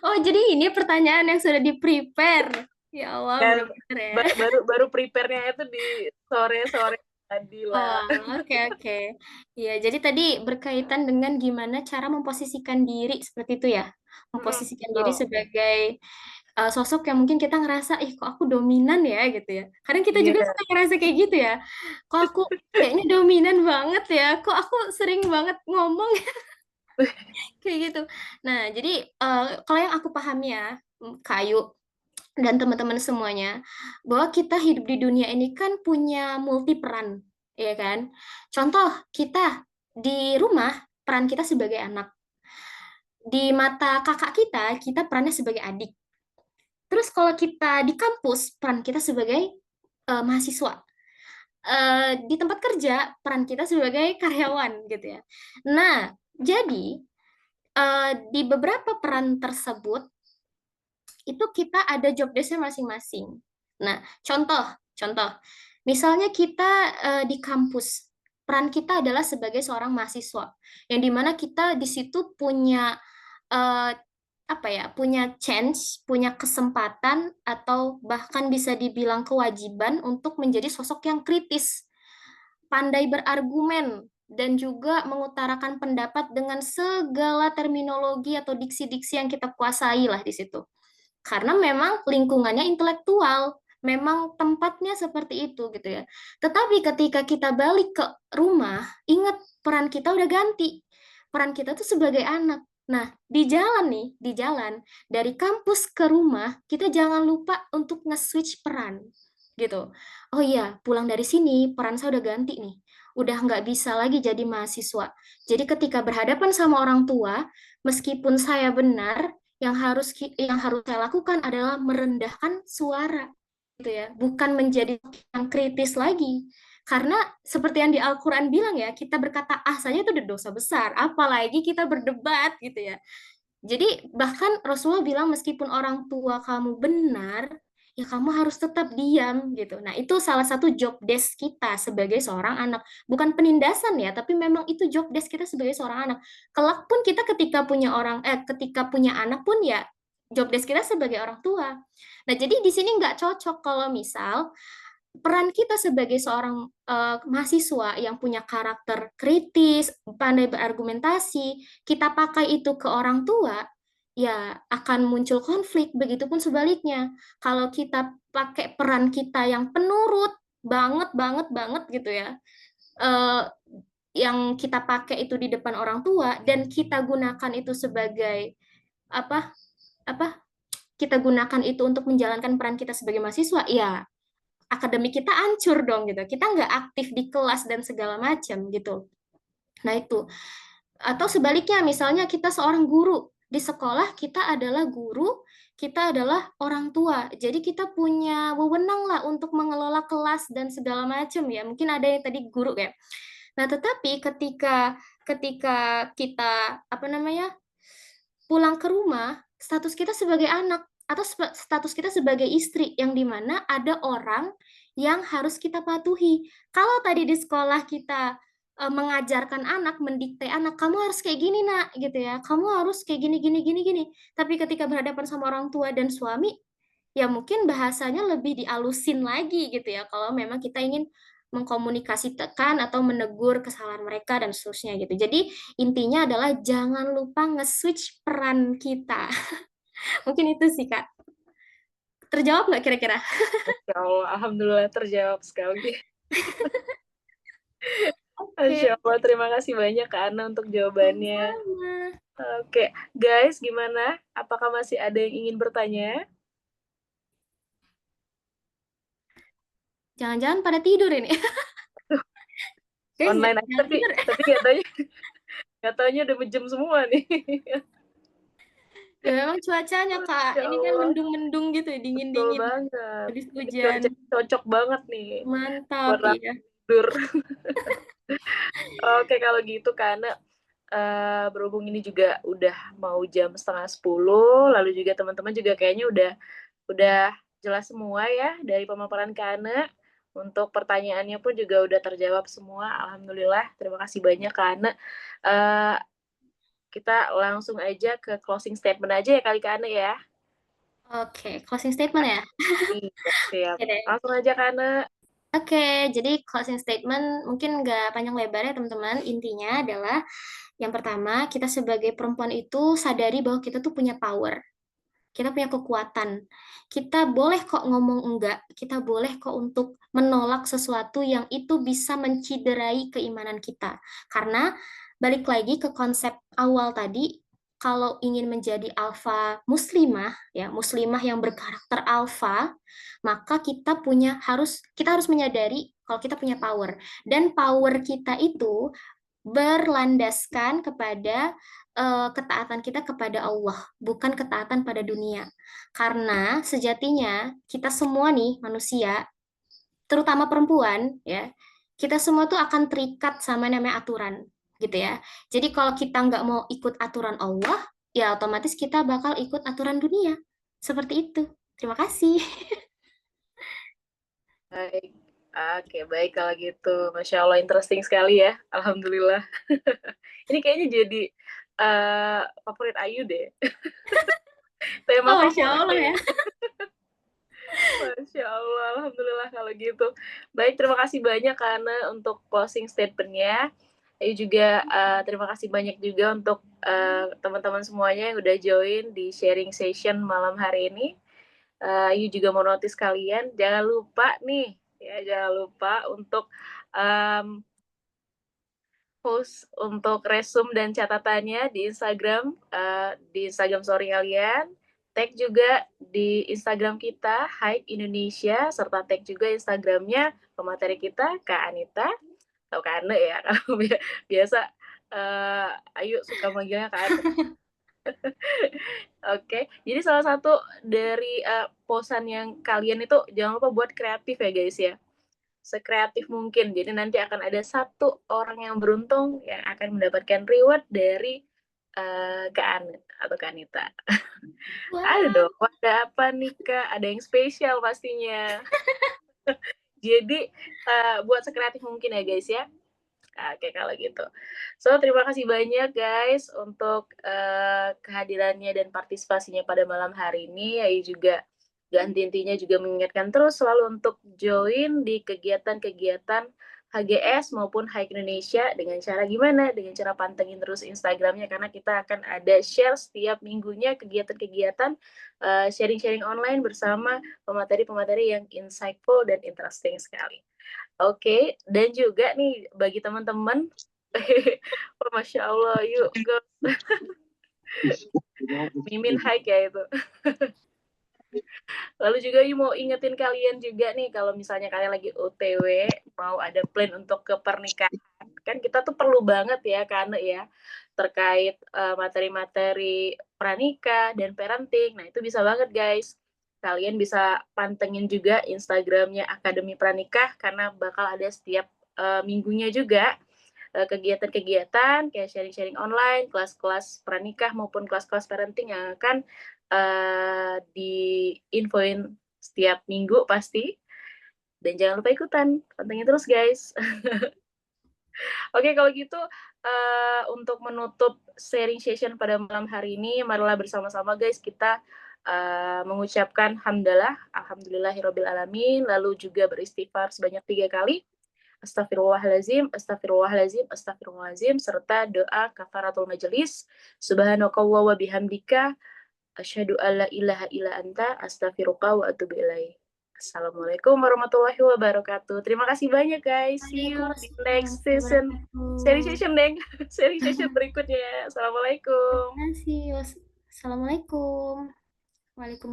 Speaker 3: Oh, jadi ini pertanyaan yang sudah di-prepare. Ya Allah,
Speaker 1: Dan
Speaker 3: benar-benar ya.
Speaker 1: baru prepare-nya itu di sore-sore tadi lah.
Speaker 3: Oh, oke. Ya, jadi tadi berkaitan dengan gimana cara memposisikan diri seperti itu ya. Memposisikan diri sebagai sosok yang mungkin kita ngerasa, ih kok aku dominan ya gitu ya. Kadang kita juga suka ngerasa kayak gitu ya. Kok aku kayaknya dominan banget ya. Kok aku sering banget ngomong kayak gitu. Nah, jadi kalau yang aku pahami ya, Kayu dan teman-teman semuanya, bahwa kita hidup di dunia ini kan punya multi peran, ya kan? Contoh, kita di rumah, peran kita sebagai anak. Di mata kakak kita perannya sebagai adik. Terus kalau kita di kampus, peran kita sebagai mahasiswa. Di tempat kerja, peran kita sebagai karyawan, gitu ya. Nah, jadi di beberapa peran tersebut, itu kita ada job desk-nya masing-masing. Nah, contoh, misalnya kita di kampus. peran kita adalah sebagai seorang mahasiswa, yang dimana kita di situ punya eh, apa ya, punya chance, punya kesempatan, atau bahkan bisa dibilang kewajiban untuk menjadi sosok yang kritis, pandai berargumen, dan juga mengutarakan pendapat dengan segala terminologi atau diksi-diksi yang kita kuasai lah di situ. Karena memang lingkungannya intelektual, memang tempatnya seperti itu gitu ya. Tetapi ketika kita balik ke rumah, ingat peran kita udah ganti. Peran kita tuh sebagai anak. Nah, di jalan nih, di jalan dari kampus ke rumah, kita jangan lupa untuk nge-switch peran gitu. Oh iya, pulang dari sini peran saya udah ganti nih. Udah nggak bisa lagi jadi mahasiswa. Jadi ketika berhadapan sama orang tua, meskipun saya benar, yang harus saya lakukan adalah merendahkan suara gitu ya, bukan menjadi yang kritis lagi. Karena seperti yang di Al-Qur'an bilang ya, kita berkata ah saja itu udah dosa besar, apalagi kita berdebat gitu ya. Jadi bahkan Rasulullah bilang meskipun orang tua kamu benar, ya kamu harus tetap diam gitu. Nah, itu salah satu job desk kita sebagai seorang anak. Bukan penindasan ya, tapi memang itu job desk kita sebagai seorang anak. Kelak pun kita ketika punya anak pun ya job desk kita sebagai orang tua. Nah, jadi di sini nggak cocok kalau misal peran kita sebagai seorang mahasiswa yang punya karakter kritis, pandai berargumentasi, kita pakai itu ke orang tua, ya akan muncul konflik. Begitupun sebaliknya, kalau kita pakai peran kita yang penurut banget banget banget gitu ya, eh, yang kita pakai itu di depan orang tua dan kita gunakan itu sebagai apa apa kita gunakan itu untuk menjalankan peran kita sebagai mahasiswa, ya akademik kita hancur dong gitu. Kita nggak aktif di kelas dan segala macam gitu. Nah itu. Atau sebaliknya, misalnya kita seorang guru. Di sekolah kita adalah guru, kita adalah orang tua. Jadi kita punya wewenang lah untuk mengelola kelas dan segala macam ya. Mungkin ada yang tadi guru ya. Nah, tetapi ketika ketika kita apa namanya? Pulang ke rumah, status kita sebagai anak atau status kita sebagai istri yang dimana ada orang yang harus kita patuhi. Kalau tadi di sekolah kita mengajarkan anak, mendikte anak, kamu harus kayak gini nak, gitu ya. Kamu harus kayak gini, gini, gini, gini. Tapi ketika berhadapan sama orang tua dan suami, ya mungkin bahasanya lebih dialusin lagi gitu ya. Kalau memang kita ingin mengkomunikasikan atau menegur kesalahan mereka dan seterusnya gitu. Jadi intinya adalah jangan lupa nge-switch peran kita. Mungkin itu sih Kak. Terjawab nggak kira-kira?
Speaker 1: Ya Allah, alhamdulillah terjawab sekali.
Speaker 3: Oke,
Speaker 1: Masya Allah, terima kasih banyak Kak Ana untuk jawabannya.
Speaker 3: sama.
Speaker 1: Oke, guys, gimana? Apakah masih ada yang ingin bertanya?
Speaker 3: Jangan-jangan pada tidur ini. Guys,
Speaker 1: Online aja,
Speaker 3: jangan tidur.
Speaker 1: tapi katanya udah jam semua nih.
Speaker 3: Ya memang cuacanya Kak.
Speaker 1: Ya
Speaker 3: Ini kan
Speaker 1: Allah,
Speaker 3: mendung-mendung gitu,
Speaker 1: betul
Speaker 3: dingin-dingin.
Speaker 1: banget.
Speaker 3: Habis
Speaker 1: Ini
Speaker 3: hujan.
Speaker 1: cuaca cocok banget nih
Speaker 3: Mantap,
Speaker 1: buat
Speaker 3: iya.
Speaker 1: tidur. Oke, kalau gitu karena berhubung ini juga udah mau jam 9:30, lalu juga teman-teman juga kayaknya udah jelas semua ya dari pemaparan Kana. Untuk pertanyaannya pun juga udah terjawab semua. Alhamdulillah, terima kasih banyak Kana. Kita langsung aja ke closing statement aja ya kali Kana ya.
Speaker 3: Oke, closing statement ya.
Speaker 1: Iya, siap.
Speaker 3: Oke deh.
Speaker 1: Langsung aja Kana.
Speaker 3: Oke, jadi closing statement mungkin nggak panjang lebar ya teman-teman. Intinya adalah yang pertama, kita sebagai perempuan itu sadari bahwa kita tuh punya power. Kita punya kekuatan. Kita boleh kok ngomong enggak. Kita boleh kok untuk menolak sesuatu yang itu bisa menciderai keimanan kita. Karena balik lagi ke konsep awal tadi, kalau ingin menjadi alfa muslimah, ya muslimah yang berkarakter alfa, maka kita harus menyadari kalau kita punya power. Dan power kita itu berlandaskan kepada ketaatan kita kepada Allah, bukan ketaatan pada dunia. Karena sejatinya kita semua nih manusia, terutama perempuan, ya, kita semua tuh akan terikat sama namanya aturan, gitu ya. Jadi kalau kita nggak mau ikut aturan Allah, ya otomatis kita bakal ikut aturan dunia. Seperti itu. Terima kasih.
Speaker 1: Baik. Oke, baik kalau gitu. Masya Allah, interesting sekali ya. Alhamdulillah. Ini kayaknya jadi favorit Ayu deh. Tema
Speaker 3: Oh, Masya Allah
Speaker 1: favorit.
Speaker 3: ya.
Speaker 1: Masya Allah, Alhamdulillah kalau gitu. Baik, terima kasih banyak karena untuk closing statement-nya. Ayu juga terima kasih banyak juga untuk teman-teman semuanya yang udah join di sharing session malam hari ini. Ayu juga mau notice kalian, jangan lupa nih, ya jangan lupa untuk post untuk resume dan catatannya di Instagram story kalian. Tag juga di Instagram kita, Hype Indonesia, serta tag juga Instagramnya pemateri kita, Kak Anita, atau Kak Ane ya, kalau biasa Ayu suka manggilnya Kak Ane. Oke, jadi salah satu dari posan yang kalian itu jangan lupa buat kreatif ya guys ya. Sekreatif mungkin. Jadi nanti akan ada satu orang yang beruntung yang akan mendapatkan reward dari Kak Ane atau Kak Anita. Ada
Speaker 3: Wah,
Speaker 1: dong, ada apa nih Kak? Ada yang spesial pastinya. Jadi buat sekreatif mungkin ya guys ya. Oke, kalau gitu. So, terima kasih banyak guys untuk kehadirannya dan partisipasinya pada malam hari ini. Ayu juga ganti-intinya juga mengingatkan terus selalu untuk join di kegiatan-kegiatan HGS maupun Hike Indonesia dengan cara gimana? Dengan cara pantengin terus Instagramnya karena kita akan ada share setiap minggunya kegiatan-kegiatan sharing-sharing online bersama pemateri-pemateri yang insightful dan interesting sekali. Oke, dan juga nih bagi teman-teman, oh, Masya Allah, yuk go. Mimin hike ya itu. Lalu juga yuk mau ingetin kalian juga nih, kalau misalnya kalian lagi OTW, mau ada plan untuk ke pernikahan, kan kita tuh perlu banget ya, karena ya, terkait materi-materi pranikah dan parenting, nah itu bisa banget guys. Kalian bisa pantengin juga Instagramnya Akademi Pranikah, karena bakal ada setiap minggunya juga kegiatan-kegiatan kayak sharing-sharing online, kelas-kelas pranikah maupun kelas-kelas parenting yang akan diinfoin setiap minggu pasti. Dan jangan lupa ikutan, pantengin terus guys. Oke, kalau gitu untuk menutup sharing session pada malam hari ini, marilah bersama-sama guys kita mengucapkan hamdalah, alhamdulillahirabbil alamin, lalu juga beristighfar sebanyak 3 kali. Astagfirullahalazim, astagfirullahalazim, astagfirullahalazim, serta doa kafaratul majelis. Subhanakallah wa bihamdika, asyhadu alla ilaha illa anta, astaghfiruka wa atubu ilaih. Assalamualaikum warahmatullahi wabarakatuh. Terima kasih banyak guys. See you di next session. Sharing session, Neng. Sharing session berikutnya. Assalamualaikum.
Speaker 3: Terima kasih. Assalamualaikum. Waalaikumsalam.